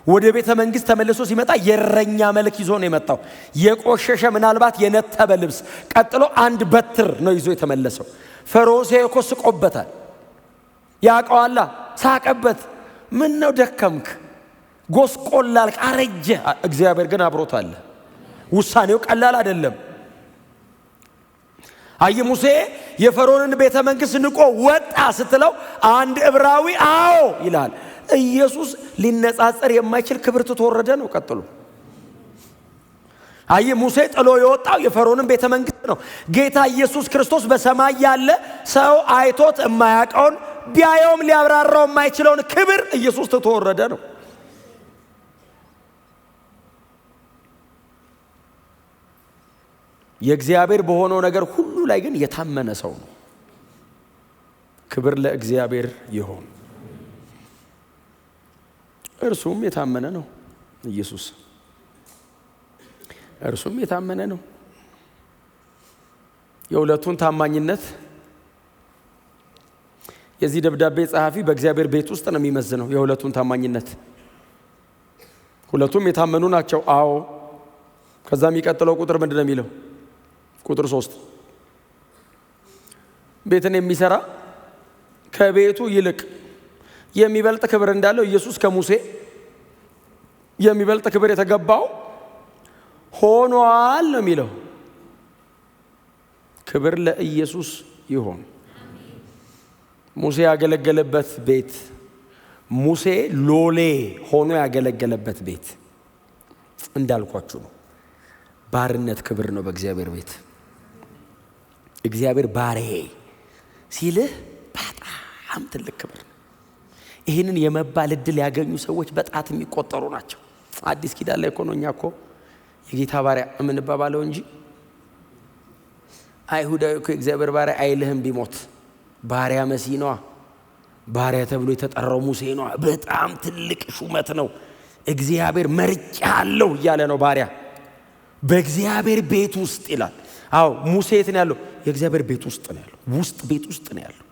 ወደ ቤተ መንግስት ተመልሶ ሲመጣ የረኛ መልክ ይዞ ነው የመጣው። የቆሸሸ ምናልባት የነተበ ልብስ፣ ቀጥሎ አንድ በትር ነው ይዞ የተመለሰው። ፈርዖን ሲያኮስቆበታል። ያቀዋላ ሳቀበት። ምን ነው ደከምክ፣ ጎስቆላልክ፣ አረጀ። እግዚአብሔር ግን አብሮታል። ውሳኔው ቀላል አይደለም። አይ ሙሴ የፈርዖንን ቤተ መንግስት ንቆ ወጣ ስትለው አንድ ዕብራዊ አዎ ይላል። ኢየሱስ ሊነጻጸር የማይችል ክብር ተወረደ ነው። ቀጥሎ አይ ሙሴ ጥሎ የወጣው የፈርዖንን ቤተ መንግስት ነው። ጌታ ኢየሱስ ክርስቶስ በሰማይ ያለ ሰው አይቶት የማያውቀውን ቢያየውም ሊያብራራው የማይችለውን ክብር ኢየሱስ ተወረደ ነው። የእግዚአብሔር በሆነው ነገር ሁሉ ላይ ግን የታመነ ሰው ነው። ክብር ለእግዚአብሔር ይሁን። እርሱም የታመነ ነው። ኢየሱስ እርሱም የታመነ ነው። የሁለቱን ታማኝነት የዚህ ደብዳቤ ጸሐፊ በእግዚአብሔር ቤት ውስጥ ነው የሚመዝነው። የሁለቱን ታማኝነት ሁለቱም የታመኑ ናቸው። አዎ። ከዛ የሚቀጥለው ቁጥር ምንድነው የሚለው? ቁጥር 3 ቤትን የሚሰራ ከቤቱ ይልቅ የሚበልጥ ክብር እንዳለው ኢየሱስ ከሙሴ የሚበልጥ ክብር የተገባው ሆኗል ነው የሚለው። ክብር ለኢየሱስ ይሁን። ሙሴ ያገለገለበት ቤት፣ ሙሴ ሎሌ ሆኖ ያገለገለበት ቤት እንዳልኳችሁ ነው። ባርነት ክብር ነው በእግዚአብሔር ቤት። እግዚአብሔር ባሪያዬ ሲልህ በጣም ትልቅ ክብር ነው። ይህንን የመባል እድል ያገኙ ሰዎች በጣት የሚቆጠሩ ናቸው። አዲስ ኪዳን ላይ እኮ ነው እኛ እኮ የጌታ ባሪያ የምንባባለው እንጂ አይሁዳዊ እኮ እግዚአብሔር ባሪያ አይልህም ቢሞት። ባሪያ መሲህ ነዋ። ባሪያ ተብሎ የተጠራው ሙሴ ነዋ። በጣም ትልቅ ሹመት ነው። እግዚአብሔር መርጫለሁ እያለ ነው ባሪያ በእግዚአብሔር ቤት ውስጥ ይላል። አዎ ሙሴ የት ነው ያለው? የእግዚአብሔር ቤት ውስጥ ነው ያለው። ውስጥ ቤት ውስጥ ነው ያለው።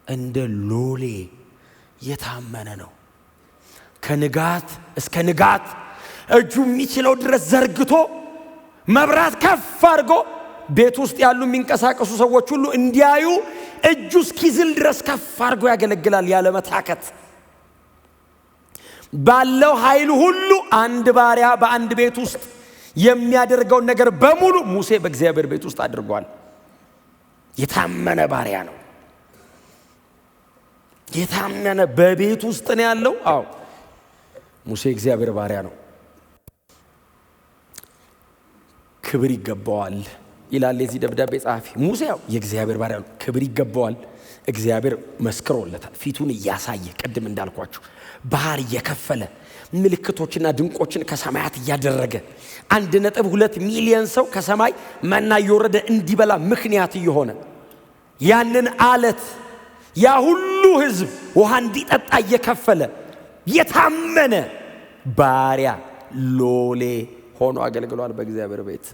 እንደ ሎሌ የታመነ ነው። ከንጋት እስከ ንጋት እጁ የሚችለው ድረስ ዘርግቶ መብራት ከፍ አድርጎ ቤት ውስጥ ያሉ የሚንቀሳቀሱ ሰዎች ሁሉ እንዲያዩ እጁ እስኪዝል ድረስ ከፍ አድርጎ ያገለግላል ያለ መታከት። ባለው ኃይል ሁሉ አንድ ባሪያ በአንድ ቤት ውስጥ የሚያደርገውን ነገር በሙሉ ሙሴ በእግዚአብሔር ቤት ውስጥ አድርጓል። የታመነ ባሪያ ነው። የታመነ በቤት ውስጥ ነው ያለው። አዎ ሙሴ እግዚአብሔር ባሪያ ነው። ክብር ይገባዋል ይላል የዚህ ደብዳቤ ጸሐፊ። ሙሴ ያው የእግዚአብሔር ባሪያ ነው። ክብር ይገባዋል። እግዚአብሔር መስክሮለታል። ፊቱን እያሳየ ቅድም እንዳልኳችሁ ባህር እየከፈለ ምልክቶችና ድንቆችን ከሰማያት እያደረገ 1.2 ሚሊዮን ሰው ከሰማይ መና እየወረደ እንዲበላ ምክንያት እየሆነ ያንን አለት ያ ሁሉ ሕዝብ ውሃ እንዲጠጣ እየከፈለ የታመነ ባሪያ ሎሌ ሆኖ አገልግሏል በእግዚአብሔር ቤት።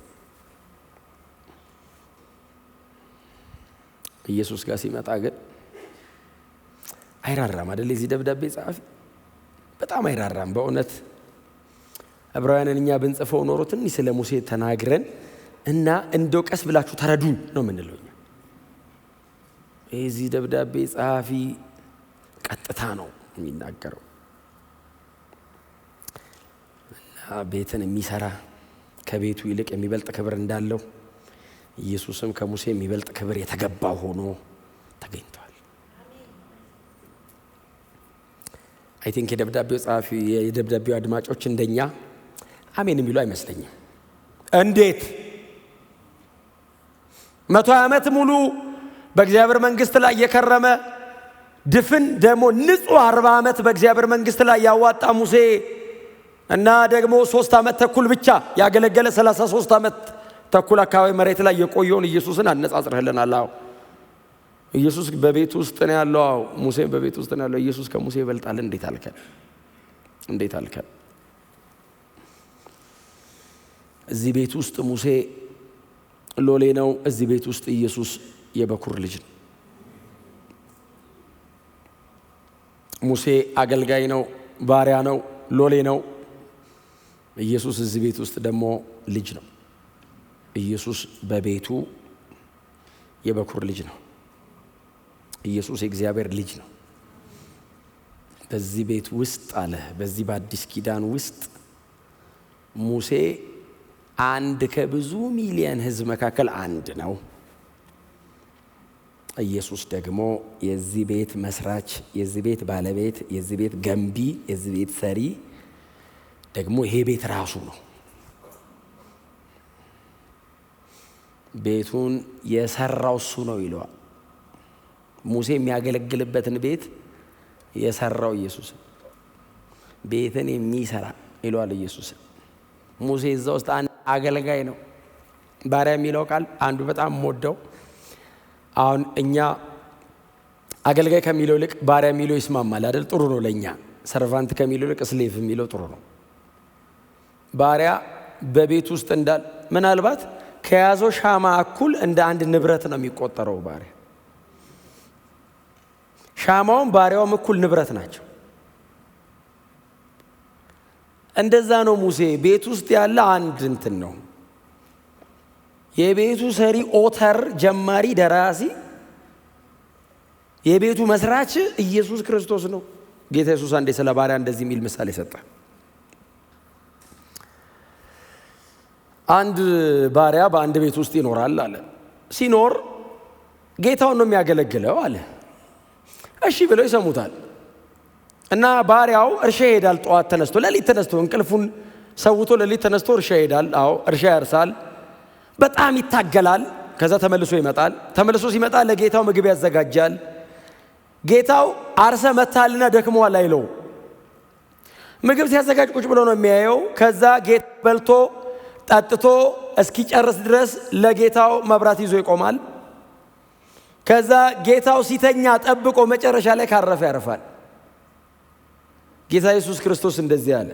ኢየሱስ ጋር ሲመጣ ግን አይራራም አይደል? የዚህ ደብዳቤ ጸሐፊ በጣም አይራራም በእውነት። ዕብራውያንን እኛ ብንጽፈው ኖሮ ትንሽ ስለ ሙሴ ተናግረን እና እንደው ቀስ ብላችሁ ተረዱኝ ነው የምንለው። የዚህ ደብዳቤ ጸሐፊ ቀጥታ ነው የሚናገረው እና ቤትን የሚሰራ ከቤቱ ይልቅ የሚበልጥ ክብር እንዳለው ኢየሱስም ከሙሴ የሚበልጥ ክብር የተገባው ሆኖ ተገኝቷል። አይ ቲንክ የደብዳቤው ጸሐፊ የደብዳቤው አድማጮች እንደኛ አሜን የሚሉ አይመስለኝም። እንዴት 100 ዓመት ሙሉ በእግዚአብሔር መንግስት ላይ የከረመ ድፍን ደግሞ ንጹህ 40 ዓመት በእግዚአብሔር መንግስት ላይ ያዋጣ ሙሴ እና ደግሞ 3 ዓመት ተኩል ብቻ ያገለገለ 33 ዓመት ተኩል አካባቢ መሬት ላይ የቆየውን ኢየሱስን አነጻጽረህልናል። አዎ ኢየሱስ በቤት ውስጥ ነው ያለው። አዎ ሙሴም በቤት ውስጥ ነው ያለው። ኢየሱስ ከሙሴ ይበልጣል። እንዴት አልከን? እንዴት አልከን? እዚህ ቤት ውስጥ ሙሴ ሎሌ ነው። እዚህ ቤት ውስጥ ኢየሱስ የበኩር ልጅ ነው። ሙሴ አገልጋይ ነው፣ ባሪያ ነው፣ ሎሌ ነው። ኢየሱስ እዚህ ቤት ውስጥ ደግሞ ልጅ ነው። ኢየሱስ በቤቱ የበኩር ልጅ ነው። ኢየሱስ የእግዚአብሔር ልጅ ነው። በዚህ ቤት ውስጥ አለ በዚህ በአዲስ ኪዳን ውስጥ ሙሴ አንድ ከብዙ ሚሊዮን ሕዝብ መካከል አንድ ነው። ኢየሱስ ደግሞ የዚህ ቤት መስራች፣ የዚህ ቤት ባለቤት፣ የዚህ ቤት ገንቢ፣ የዚህ ቤት ሰሪ፣ ደግሞ ይሄ ቤት ራሱ ነው። ቤቱን የሰራው እሱ ነው ይለዋል። ሙሴ የሚያገለግልበትን ቤት የሰራው ኢየሱስ፣ ቤትን የሚሰራ ይለዋል ኢየሱስ። ሙሴ እዛ ውስጥ አንድ አገልጋይ ነው። ባሪያ የሚለው ቃል አንዱ በጣም ሞደው አሁን እኛ አገልጋይ ከሚለው ልቅ ባሪያ የሚለው ይስማማል አይደል? ጥሩ ነው ለኛ። ሰርቫንት ከሚለው ልቅ ስሌቭ የሚለው ጥሩ ነው። ባሪያ በቤት ውስጥ እንዳል ምናልባት ከያዘው ሻማ እኩል እንደ አንድ ንብረት ነው የሚቆጠረው ባሪያ። ሻማውም ባሪያውም እኩል ንብረት ናቸው። እንደዛ ነው ሙሴ ቤት ውስጥ ያለ አንድ እንትን ነው። የቤቱ ሰሪ ኦተር፣ ጀማሪ፣ ደራሲ፣ የቤቱ መስራች ኢየሱስ ክርስቶስ ነው። ጌታ ኢየሱስ አንዴ ስለ ባሪያ እንደዚህ የሚል ምሳሌ ሰጠ። አንድ ባሪያ በአንድ ቤት ውስጥ ይኖራል አለ። ሲኖር ጌታውን ነው የሚያገለግለው አለ። እሺ ብለው ይሰሙታል። እና ባሪያው እርሻ ይሄዳል። ጠዋት ተነስቶ ሌሊት ተነስቶ እንቅልፉን ሰውቶ ሌሊት ተነስቶ እርሻ ይሄዳል። እርሻ ያርሳል። በጣም ይታገላል። ከዛ ተመልሶ ይመጣል። ተመልሶ ሲመጣ ለጌታው ምግብ ያዘጋጃል። ጌታው አርሰ መታልና ደክሟል አይለው። ምግብ ሲያዘጋጅ ቁጭ ብሎ ነው የሚያየው። ከዛ ጌታ በልቶ ጠጥቶ እስኪጨርስ ድረስ ለጌታው መብራት ይዞ ይቆማል። ከዛ ጌታው ሲተኛ ጠብቆ መጨረሻ ላይ ካረፈ ያርፋል። ጌታ ኢየሱስ ክርስቶስ እንደዚህ አለ።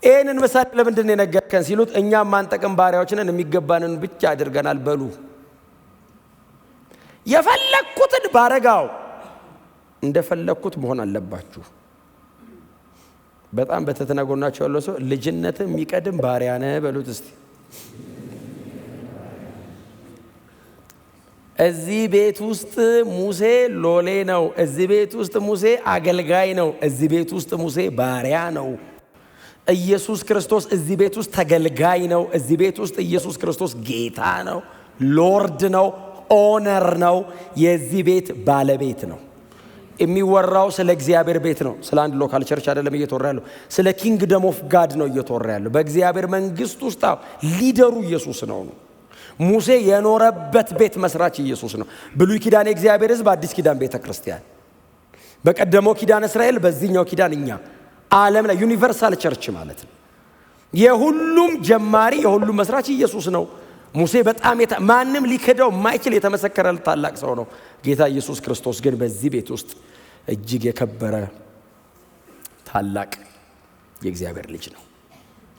ይህንን ምሳሌ ለምንድን ነው የነገርከን ሲሉት፣ እኛም ማንጠቅም ባሪያዎች ነን፣ የሚገባንን ብቻ አድርገናል በሉ። የፈለኩትን ባረጋው እንደፈለኩት መሆን አለባችሁ። በጣም በተተናጎናቸው ያለው ሰው ልጅነትም የሚቀድም ባሪያ ነህ በሉት እስቲ። እዚህ ቤት ውስጥ ሙሴ ሎሌ ነው። እዚህ ቤት ውስጥ ሙሴ አገልጋይ ነው። እዚህ ቤት ውስጥ ሙሴ ባሪያ ነው። ኢየሱስ ክርስቶስ እዚህ ቤት ውስጥ ተገልጋይ ነው። እዚህ ቤት ውስጥ ኢየሱስ ክርስቶስ ጌታ ነው፣ ሎርድ ነው፣ ኦነር ነው፣ የዚህ ቤት ባለቤት ነው። የሚወራው ስለ እግዚአብሔር ቤት ነው። ስለ አንድ ሎካል ቸርች አይደለም እየተወራ ያለው፣ ስለ ኪንግደም ኦፍ ጋድ ነው እየተወራ ያለው። በእግዚአብሔር መንግስት ውስጥ ሊደሩ ኢየሱስ ነው። ሙሴ የኖረበት ቤት መስራች ኢየሱስ ነው። ብሉይ ኪዳን የእግዚአብሔር ሕዝብ፣ አዲስ ኪዳን ቤተ ክርስቲያን፣ በቀደመው ኪዳን እስራኤል፣ በዚህኛው ኪዳን እኛ። ዓለም ላይ ዩኒቨርሳል ቸርች ማለት ነው። የሁሉም ጀማሪ የሁሉም መስራች ኢየሱስ ነው። ሙሴ በጣም ማንም ሊክደው የማይችል የተመሰከረለት ታላቅ ሰው ነው። ጌታ ኢየሱስ ክርስቶስ ግን በዚህ ቤት ውስጥ እጅግ የከበረ ታላቅ የእግዚአብሔር ልጅ ነው።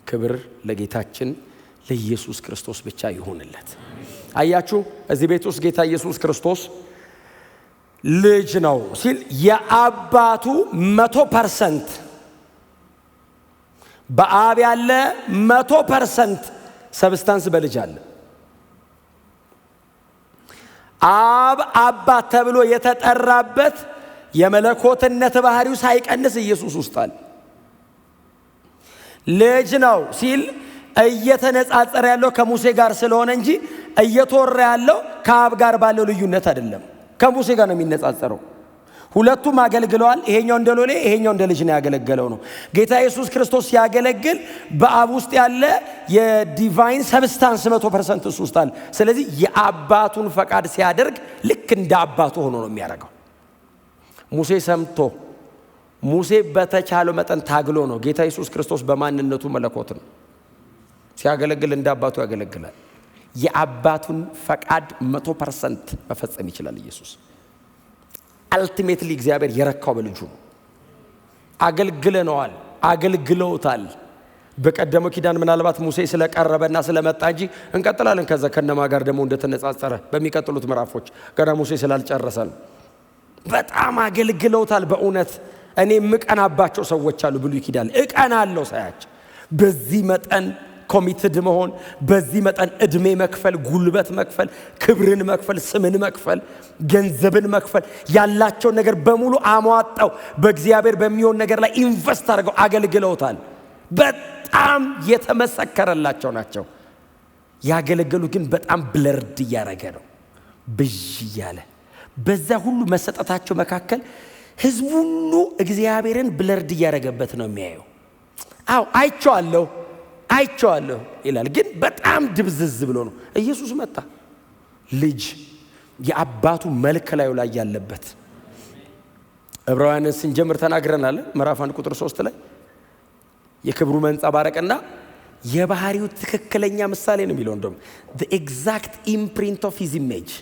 ክብር ለጌታችን ለኢየሱስ ክርስቶስ ብቻ ይሁንለት። አያችሁ፣ እዚህ ቤት ውስጥ ጌታ ኢየሱስ ክርስቶስ ልጅ ነው ሲል የአባቱ 100% በአብ ያለ 100% ሰብስታንስ በልጅ አለ። አብ አባት ተብሎ የተጠራበት የመለኮትነት ባህሪው ሳይቀንስ ኢየሱስ ውስጥ አለ። ልጅ ነው ሲል እየተነጻጸረ ያለው ከሙሴ ጋር ስለሆነ እንጂ እየተወራ ያለው ከአብ ጋር ባለው ልዩነት አይደለም። ከሙሴ ጋር ነው የሚነጻጸረው። ሁለቱም አገልግለዋል። ይሄኛው እንደ ሎሌ፣ ይሄኛው እንደ ልጅ ነው ያገለገለው ነው። ጌታ ኢየሱስ ክርስቶስ ሲያገለግል በአብ ውስጥ ያለ የዲቫይን ሰብስታንስ 100% እሱ ውስጥ አለ። ስለዚህ የአባቱን ፈቃድ ሲያደርግ ልክ እንደ አባቱ ሆኖ ነው የሚያደርገው። ሙሴ ሰምቶ ሙሴ በተቻለው መጠን ታግሎ ነው። ጌታ ኢየሱስ ክርስቶስ በማንነቱ መለኮት ነው። ሲያገለግል እንደ አባቱ ያገለግላል። የአባቱን ፈቃድ 100% መፈጸም ይችላል ኢየሱስ። አልቲሜትሊ እግዚአብሔር የረካው በልጁ ነው። አገልግለነዋል፣ አገልግለውታል። በቀደመው ኪዳን ምናልባት ሙሴ ስለቀረበና ስለመጣ እንጂ እንቀጥላለን። ከዛ ከነማ ጋር ደግሞ እንደተነጻጸረ በሚቀጥሉት ምዕራፎች ገና ሙሴ ስላልጨረሰ ነው። በጣም አገልግለውታል። በእውነት እኔ የምቀናባቸው ሰዎች አሉ። ብሉይ ኪዳን እቀናለሁ ሳያቸው በዚህ መጠን ኮሚትድ መሆን፣ በዚህ መጠን እድሜ መክፈል፣ ጉልበት መክፈል፣ ክብርን መክፈል፣ ስምን መክፈል፣ ገንዘብን መክፈል፣ ያላቸውን ነገር በሙሉ አሟጣው በእግዚአብሔር በሚሆን ነገር ላይ ኢንቨስት አድርገው አገልግለውታል። በጣም የተመሰከረላቸው ናቸው። ያገለገሉት ግን በጣም ብለርድ እያደረገ ነው፣ ብዥ እያለ። በዛ ሁሉ መሰጠታቸው መካከል ህዝቡ ሁሉ እግዚአብሔርን ብለርድ እያደረገበት ነው የሚያየው። አይቼዋለሁ ይላል፣ ግን በጣም ድብዝዝ ብሎ ነው። ኢየሱስ መጣ፣ ልጅ የአባቱ መልክ ላይ ያለበት። ዕብራውያንን ስንጀምር ተናግረናል። ምዕራፍ 1 ቁጥር 3 ላይ የክብሩ መንጸባረቅና የባህሪው ትክክለኛ ምሳሌ ነው የሚለው እንደውም the exact imprint of his image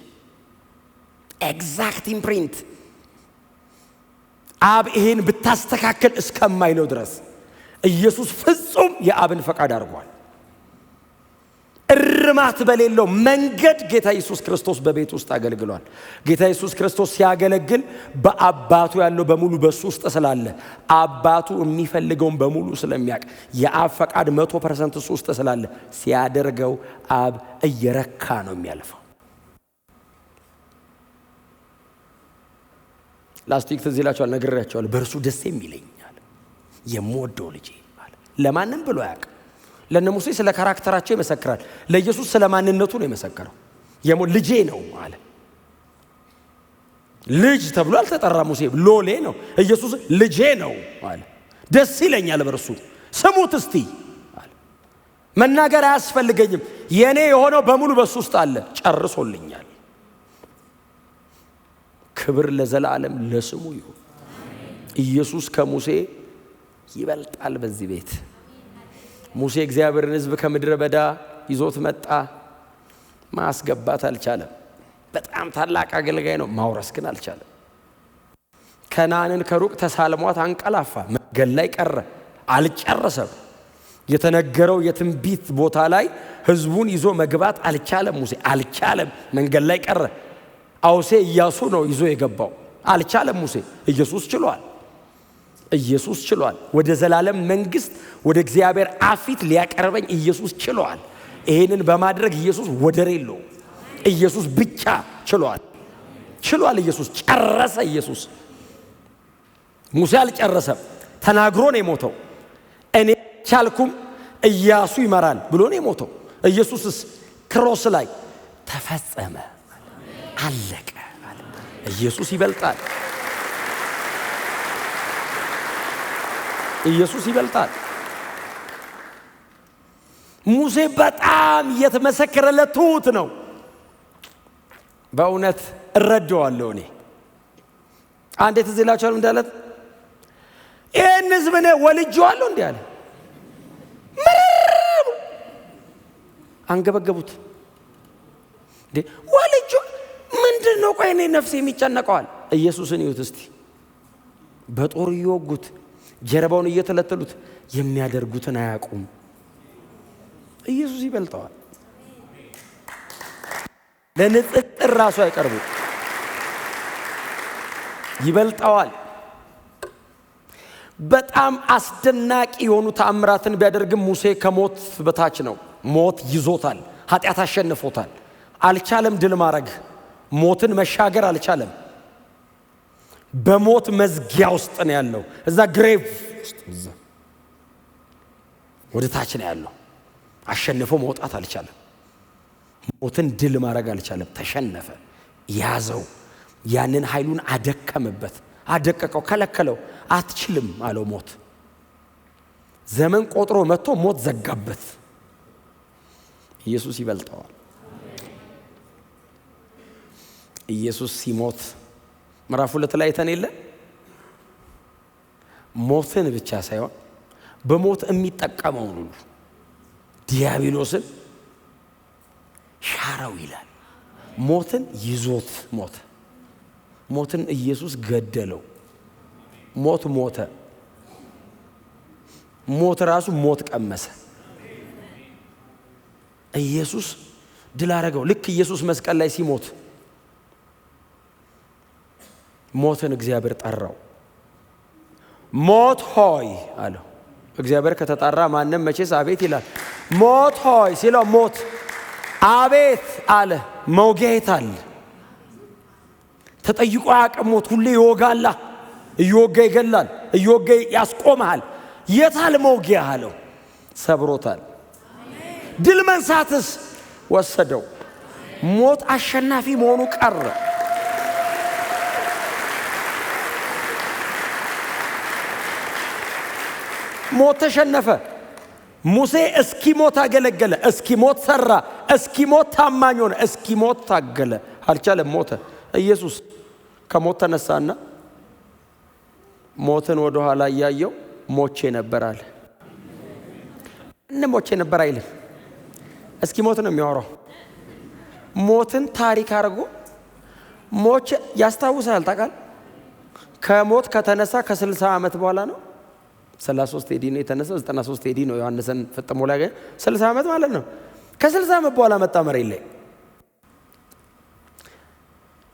exact imprint አብ ይሄን ብታስተካከል እስከማይለው ድረስ ኢየሱስ ፍጹም የአብን ፈቃድ አድርጓል። እርማት በሌለው መንገድ ጌታ ኢየሱስ ክርስቶስ በቤት ውስጥ አገልግሏል። ጌታ ኢየሱስ ክርስቶስ ሲያገለግል በአባቱ ያለው በሙሉ በሱ ውስጥ ስላለ አባቱ የሚፈልገውን በሙሉ ስለሚያውቅ የአብ ፈቃድ 100% እሱ ውስጥ ስላለ ሲያደርገው አብ እየረካ ነው የሚያልፈው። ላስቲክ ትዝ ይላችኋል፣ ነግሬያችኋል። በእርሱ ደስ የሚለኛል የምወደው ልጄ አለ። ለማንም ብሎ ያውቅ። ለነ ሙሴ ስለ ካራክተራቸው ይመሰክራል። ለኢየሱስ ስለ ማንነቱ ነው የመሰከረው። ልጄ ነው አለ። ልጅ ተብሎ አልተጠራ ሙሴ፣ ሎሌ ነው። ኢየሱስ ልጄ ነው አለ። ደስ ይለኛል በእርሱ ስሙት እስቲ አለ። መናገር አያስፈልገኝም፣ የኔ የሆነው በሙሉ በሱ ውስጥ አለ፣ ጨርሶልኛል። ክብር ለዘላለም ለስሙ ይሁን። ኢየሱስ ከሙሴ ይበልጣል በዚህ ቤት። ሙሴ እግዚአብሔርን ሕዝብ ከምድረ በዳ ይዞት መጣ፣ ማስገባት አልቻለም። በጣም ታላቅ አገልጋይ ነው፣ ማውረስ ግን አልቻለም። ከነዓንን ከሩቅ ተሳልሟት አንቀላፋ፣ መንገድ ላይ ቀረ፣ አልጨረሰም። የተነገረው የትንቢት ቦታ ላይ ሕዝቡን ይዞ መግባት አልቻለም። ሙሴ አልቻለም፣ መንገድ ላይ ቀረ። አውሴ ኢያሱ ነው ይዞ የገባው፣ አልቻለም ሙሴ። ኢየሱስ ችሏል። ኢየሱስ ችሏል። ወደ ዘላለም መንግስት ወደ እግዚአብሔር አፊት ሊያቀርበኝ ኢየሱስ ችሏል። ይሄንን በማድረግ ኢየሱስ ወደር የለው። ኢየሱስ ብቻ ችሏል። ኢየሱስ ጨረሰ። ኢየሱስ ሙሴ አልጨረሰም፣ ተናግሮ ነው የሞተው። እኔ ቻልኩም ኢያሱ ይመራል ብሎ ነው የሞተው። ኢየሱስስ ክሮስ ላይ ተፈጸመ፣ አለቀ አለ። ኢየሱስ ይበልጣል። ኢየሱስ ይበልጣል። ሙሴ በጣም የተመሰከረለት ትሁት ነው። በእውነት እረዳዋለሁ እኔ። አንዴ ትዝ ይላችኋል እንዳለት ይህን ሕዝብ እኔ ወልጄዋለሁ እንዲህ አለ። ምርር አንገበገቡት። እንዴ ወልጄ ምንድን ነው? ቆይ እኔ ነፍሴ የሚጨነቀዋል። ኢየሱስን ይሁት እስቲ በጦር እየወጉት ጀርባውን እየተለተሉት የሚያደርጉትን አያውቁም። ኢየሱስ ይበልጠዋል። ለንጽጽር ራሱ አይቀርቡም። ይበልጠዋል። በጣም አስደናቂ የሆኑ ተአምራትን ቢያደርግም ሙሴ ከሞት በታች ነው። ሞት ይዞታል። ኃጢአት አሸንፎታል። አልቻለም ድል ማድረግ። ሞትን መሻገር አልቻለም። በሞት መዝጊያ ውስጥ ነው ያለው። እዛ ግሬቭ ውስጥ እዛ ወደ ታች ነው ያለው። አሸንፎ መውጣት አልቻለም። ሞትን ድል ማድረግ አልቻለም። ተሸነፈ። ያዘው። ያንን ኃይሉን አደከመበት፣ አደቀቀው፣ ከለከለው። አትችልም አለው ሞት። ዘመን ቆጥሮ መጥቶ ሞት ዘጋበት። ኢየሱስ ይበልጠዋል። ኢየሱስ ሲሞት ምዕራፍ 2 ላይ ተነለ ሞትን ብቻ ሳይሆን በሞት የሚጠቀመው ሁሉ ዲያብሎስን ሻራው ይላል። ሞትን ይዞት ሞተ። ሞትን ኢየሱስ ገደለው። ሞት ሞተ። ሞት ራሱ ሞት ቀመሰ። ኢየሱስ ድል አደረገው። ልክ ኢየሱስ መስቀል ላይ ሲሞት ሞትን እግዚአብሔር ጠራው። ሞት ሆይ አለው። እግዚአብሔር ከተጣራ ማንም መቼስ አቤት ይላል። ሞት ሆይ ሲለው ሞት አቤት አለ። መውጊያ የታል? ተጠይቆ አያውቅም። ሞት ሁሌ ይወጋላ፣ እየወጋ ይገላል፣ እየወጋ ያስቆምሃል። የታል መውጊያ አለው። ሰብሮታል። ድል መንሳትስ ወሰደው። ሞት አሸናፊ መሆኑ ቀረ። ሞት ተሸነፈ። ሙሴ እስኪሞት አገለገለ፣ እስኪሞት ሰራ፣ እስኪሞት ታማኝ ሆነ፣ እስኪሞት ታገለ። አልቻለም፣ ሞተ። ኢየሱስ ከሞት ተነሳና ሞትን ወደ ኋላ እያየው ሞቼ ነበራል። ሞቼ ነበር አይልም። እስኪ ሞት ነው የሚያወራው። ሞትን ታሪክ አድርጎ ሞቼ ያስታውሳል። ታውቃለህ ከሞት ከተነሳ ከ60 ዓመት በኋላ ነው። 33 ኤዲ ነው የተነሳው። 93 ኤዲ ነው ዮሐንስን ፍጥሞ ላይ 60 ዓመት ማለት ነው። ከ60 ዓመት በኋላ መጣ መሬት ላይ።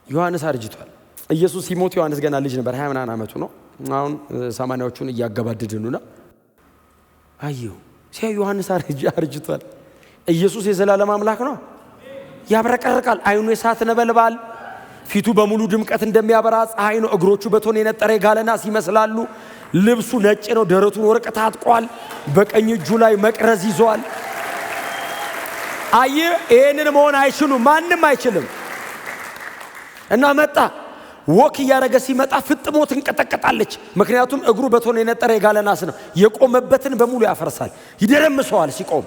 ዮሐንስ አርጅቷል። ኢየሱስ ሲሞት ዮሐንስ ገና ልጅ ነበር። 20 ምናምን ዓመቱ ነው። አሁን 80ዎቹን እያገባደድኑና አየሁ ሲያ ዮሐንስ አርጅቷል። ኢየሱስ የዘላለም አምላክ ነው። ያብረቀርቃል። አይኑ የሳት ነበልባል፣ ፊቱ በሙሉ ድምቀት እንደሚያበራ ፀሐይ ነው። እግሮቹ በቶን የነጠረ የጋለ ናስ ይመስላሉ። ልብሱ ነጭ ነው። ደረቱን ወርቅ ታጥቋል። በቀኝ እጁ ላይ መቅረዝ ይዟል። አየህ ይሄንን መሆን አይችሉም፣ ማንም አይችልም። እና መጣ ወክ እያደረገ ሲመጣ ፍጥሞ ትንቀጠቀጣለች። ምክንያቱም እግሩ በቶን የነጠረ የጋለ ናስ ነው። የቆመበትን በሙሉ ያፈርሳል፣ ይደረምሰዋል ሲቆም።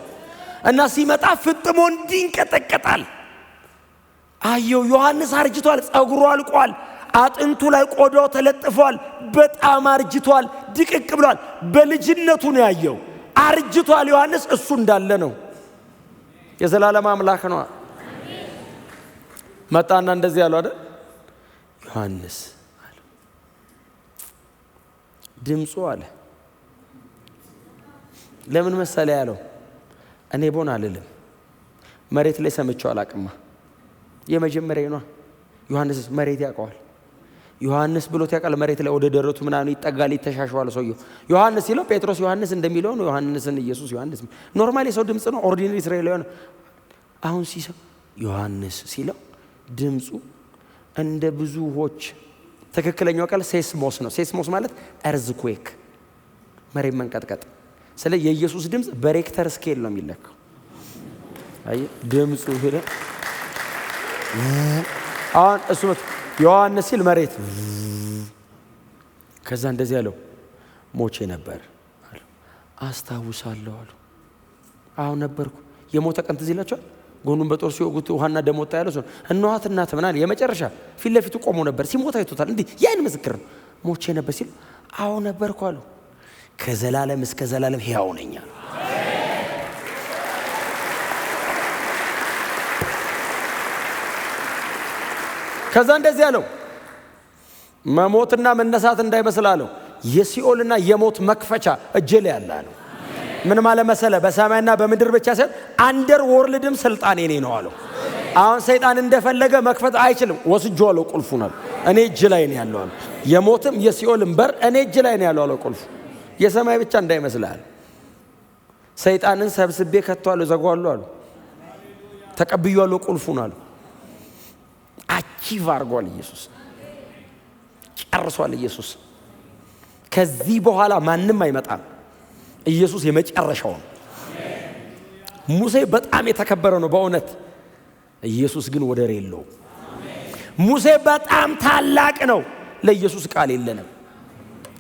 እና ሲመጣ ፍጥሞ እንዲንቀጠቀጣል አየው። ዮሐንስ አርጅቷል። ጸጉሩ አልቋል። አጥንቱ ላይ ቆዳው ተለጥፏል። በጣም አርጅቷል። ድቅቅ ብሏል። በልጅነቱ ነው ያየው። አርጅቷል ዮሐንስ። እሱ እንዳለ ነው። የዘላለም አምላክ ነው። መጣና እንደዚህ ያለው አይደል ዮሐንስ አለ። ድምፁ አለ ለምን መሰለ ያለው እኔ ቦን አልልም፣ መሬት ላይ ሰምቼው አላቅማ። የመጀመሪያ ነው። ዮሐንስ መሬት ያውቀዋል። ዮሐንስ ብሎት ያውቃል። መሬት ላይ ወደ ደረቱ ምናምን ይጠጋል፣ ይተሻሸዋል ሰውየው። ዮሐንስ ሲለው ጴጥሮስ ዮሐንስ እንደሚለው ነው። ዮሐንስን ኢየሱስ ዮሐንስ ኖርማሊ ሰው ድምጽ ነው። ኦርዲነሪ እስራኤላዊ ነው። አሁን ሲሰው ዮሐንስ ሲለው ድምጹ እንደ ብዙዎች ትክክለኛው ቃል ሴስሞስ ነው። ሴስሞስ ማለት እርዝኩዌክ መሬት መንቀጥቀጥ። ስለ የኢየሱስ ድምጽ በሬክተር ስኬል ነው የሚለካው። አይ ድምጹ ሄደ አሁን እሱ ዮሐንስ ሲል መሬት ከዛ እንደዚህ ያለው ሞቼ ነበር አለ። አስታውሳለሁ አለ። አሁን ነበርኩ። የሞተ ቀን ትዝ ይላችኋል። ጎኑን በጦር ሲወጉት ውሃና ደም ወጣ ያለው ሰው እናት ምናምን የመጨረሻ ፊት ለፊቱ ቆሞ ነበር። ሲሞት አይቶታል። እንዴ ያን ምስክር ነው። ሞቼ ነበር ሲል አዎ ነበርኩ አለ። ከዘላለም እስከ ዘላለም ሕያው ነኝ አለ። ከዛ እንደዚህ ያለው መሞትና መነሳት እንዳይመስል አለው የሲኦልና የሞት መክፈቻ እጄ ላይ ያለ አለው። ምን ማለት መሰለ? በሰማይና በምድር ብቻ ሳይሆን አንደር ወርልድም ስልጣን የኔ ነው አለው። አሁን ሰይጣን እንደፈለገ መክፈት አይችልም። ወስጄዋለሁ ቁልፉን አለው። እኔ እጅ ላይ ነው ያለው አለው። የሞትም የሲኦልም በር እኔ እጅ ላይ ነው ያለው አለው። ቁልፉ የሰማይ ብቻ እንዳይመስልሃል። ሰይጣንን ሰብስቤ ከተዋለሁ፣ ዘጓለሁ አለው። ተቀብያለሁ ቁልፉን አለው። አቺቭ አድርጓል ኢየሱስ። ጨርሷል ኢየሱስ። ከዚህ በኋላ ማንም አይመጣም። ኢየሱስ የመጨረሻው ነው። ሙሴ በጣም የተከበረ ነው በእውነት። ኢየሱስ ግን ወደር የለውም። ሙሴ በጣም ታላቅ ነው። ለኢየሱስ ቃል የለንም።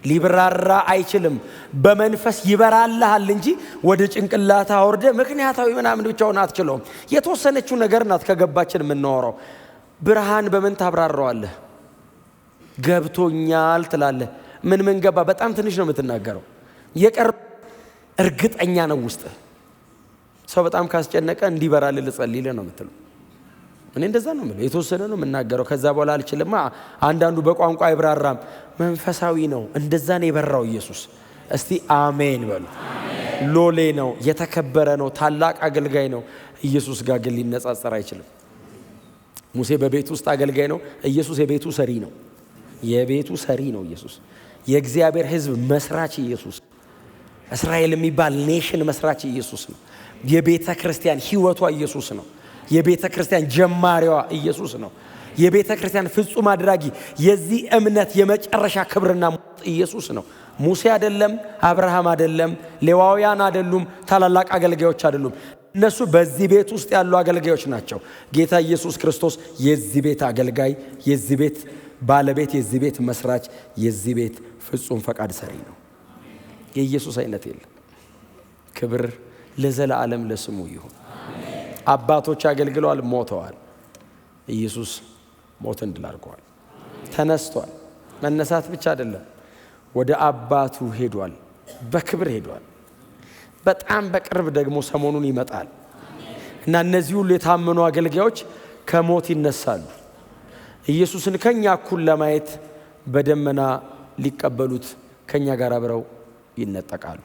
ሊብራራ አይችልም። በመንፈስ ይበራልሃል እንጂ ወደ ጭንቅላት አወርደ ምክንያታዊ ምናምን ብቻውን አትችለውም። የተወሰነችው ነገር ናት ከገባችን የምናወራው። ብርሃን በምን ታብራራዋለህ? ገብቶኛል ትላለህ። ምን ገባ? በጣም ትንሽ ነው የምትናገረው። የቀር እርግጠኛ ነው ውስጥ። ሰው በጣም ካስጨነቀ እንዲበራልህ ልጸልይልህ ነው የምትለው። እኔ እንደዛ ነው የምለው። የተወሰነ ነው የምናገረው። ከዛ በኋላ አልችልም። አንዳንዱ በቋንቋ አይብራራም። መንፈሳዊ ነው። እንደዛ ነው የበራው ኢየሱስ። እስቲ አሜን በሉ። ሎሌ ነው፣ የተከበረ ነው፣ ታላቅ አገልጋይ ነው። ኢየሱስ ጋር ግን ሊነጻጸር አይችልም። ሙሴ በቤት ውስጥ አገልጋይ ነው። ኢየሱስ የቤቱ ሰሪ ነው። የቤቱ ሰሪ ነው ኢየሱስ። የእግዚአብሔር ሕዝብ መስራች ኢየሱስ። እስራኤል የሚባል ኔሽን መስራች ኢየሱስ ነው። የቤተ ክርስቲያን ሕይወቷ ኢየሱስ ነው። የቤተ ክርስቲያን ጀማሪዋ ኢየሱስ ነው። የቤተ ክርስቲያን ፍጹም አድራጊ፣ የዚህ እምነት የመጨረሻ ክብርና ሞት ኢየሱስ ነው። ሙሴ አይደለም፣ አብርሃም አይደለም፣ ሌዋውያን አይደሉም፣ ታላላቅ አገልጋዮች አይደሉም። እነሱ በዚህ ቤት ውስጥ ያሉ አገልጋዮች ናቸው። ጌታ ኢየሱስ ክርስቶስ የዚህ ቤት አገልጋይ፣ የዚህ ቤት ባለቤት፣ የዚህ ቤት መስራች፣ የዚህ ቤት ፍጹም ፈቃድ ሰሪ ነው። የኢየሱስ አይነት የለም። ክብር ለዘላለም ለስሙ ይሁን። አባቶች አገልግለዋል፣ ሞተዋል። ኢየሱስ ሞትን ድል አድርጓል፣ ተነስቷል። መነሳት ብቻ አይደለም፣ ወደ አባቱ ሄዷል፣ በክብር ሄዷል። በጣም በቅርብ ደግሞ ሰሞኑን ይመጣል እና እነዚህ ሁሉ የታመኑ አገልጋዮች ከሞት ይነሳሉ። ኢየሱስን ከኛ እኩል ለማየት በደመና ሊቀበሉት ከኛ ጋር አብረው ይነጠቃሉ።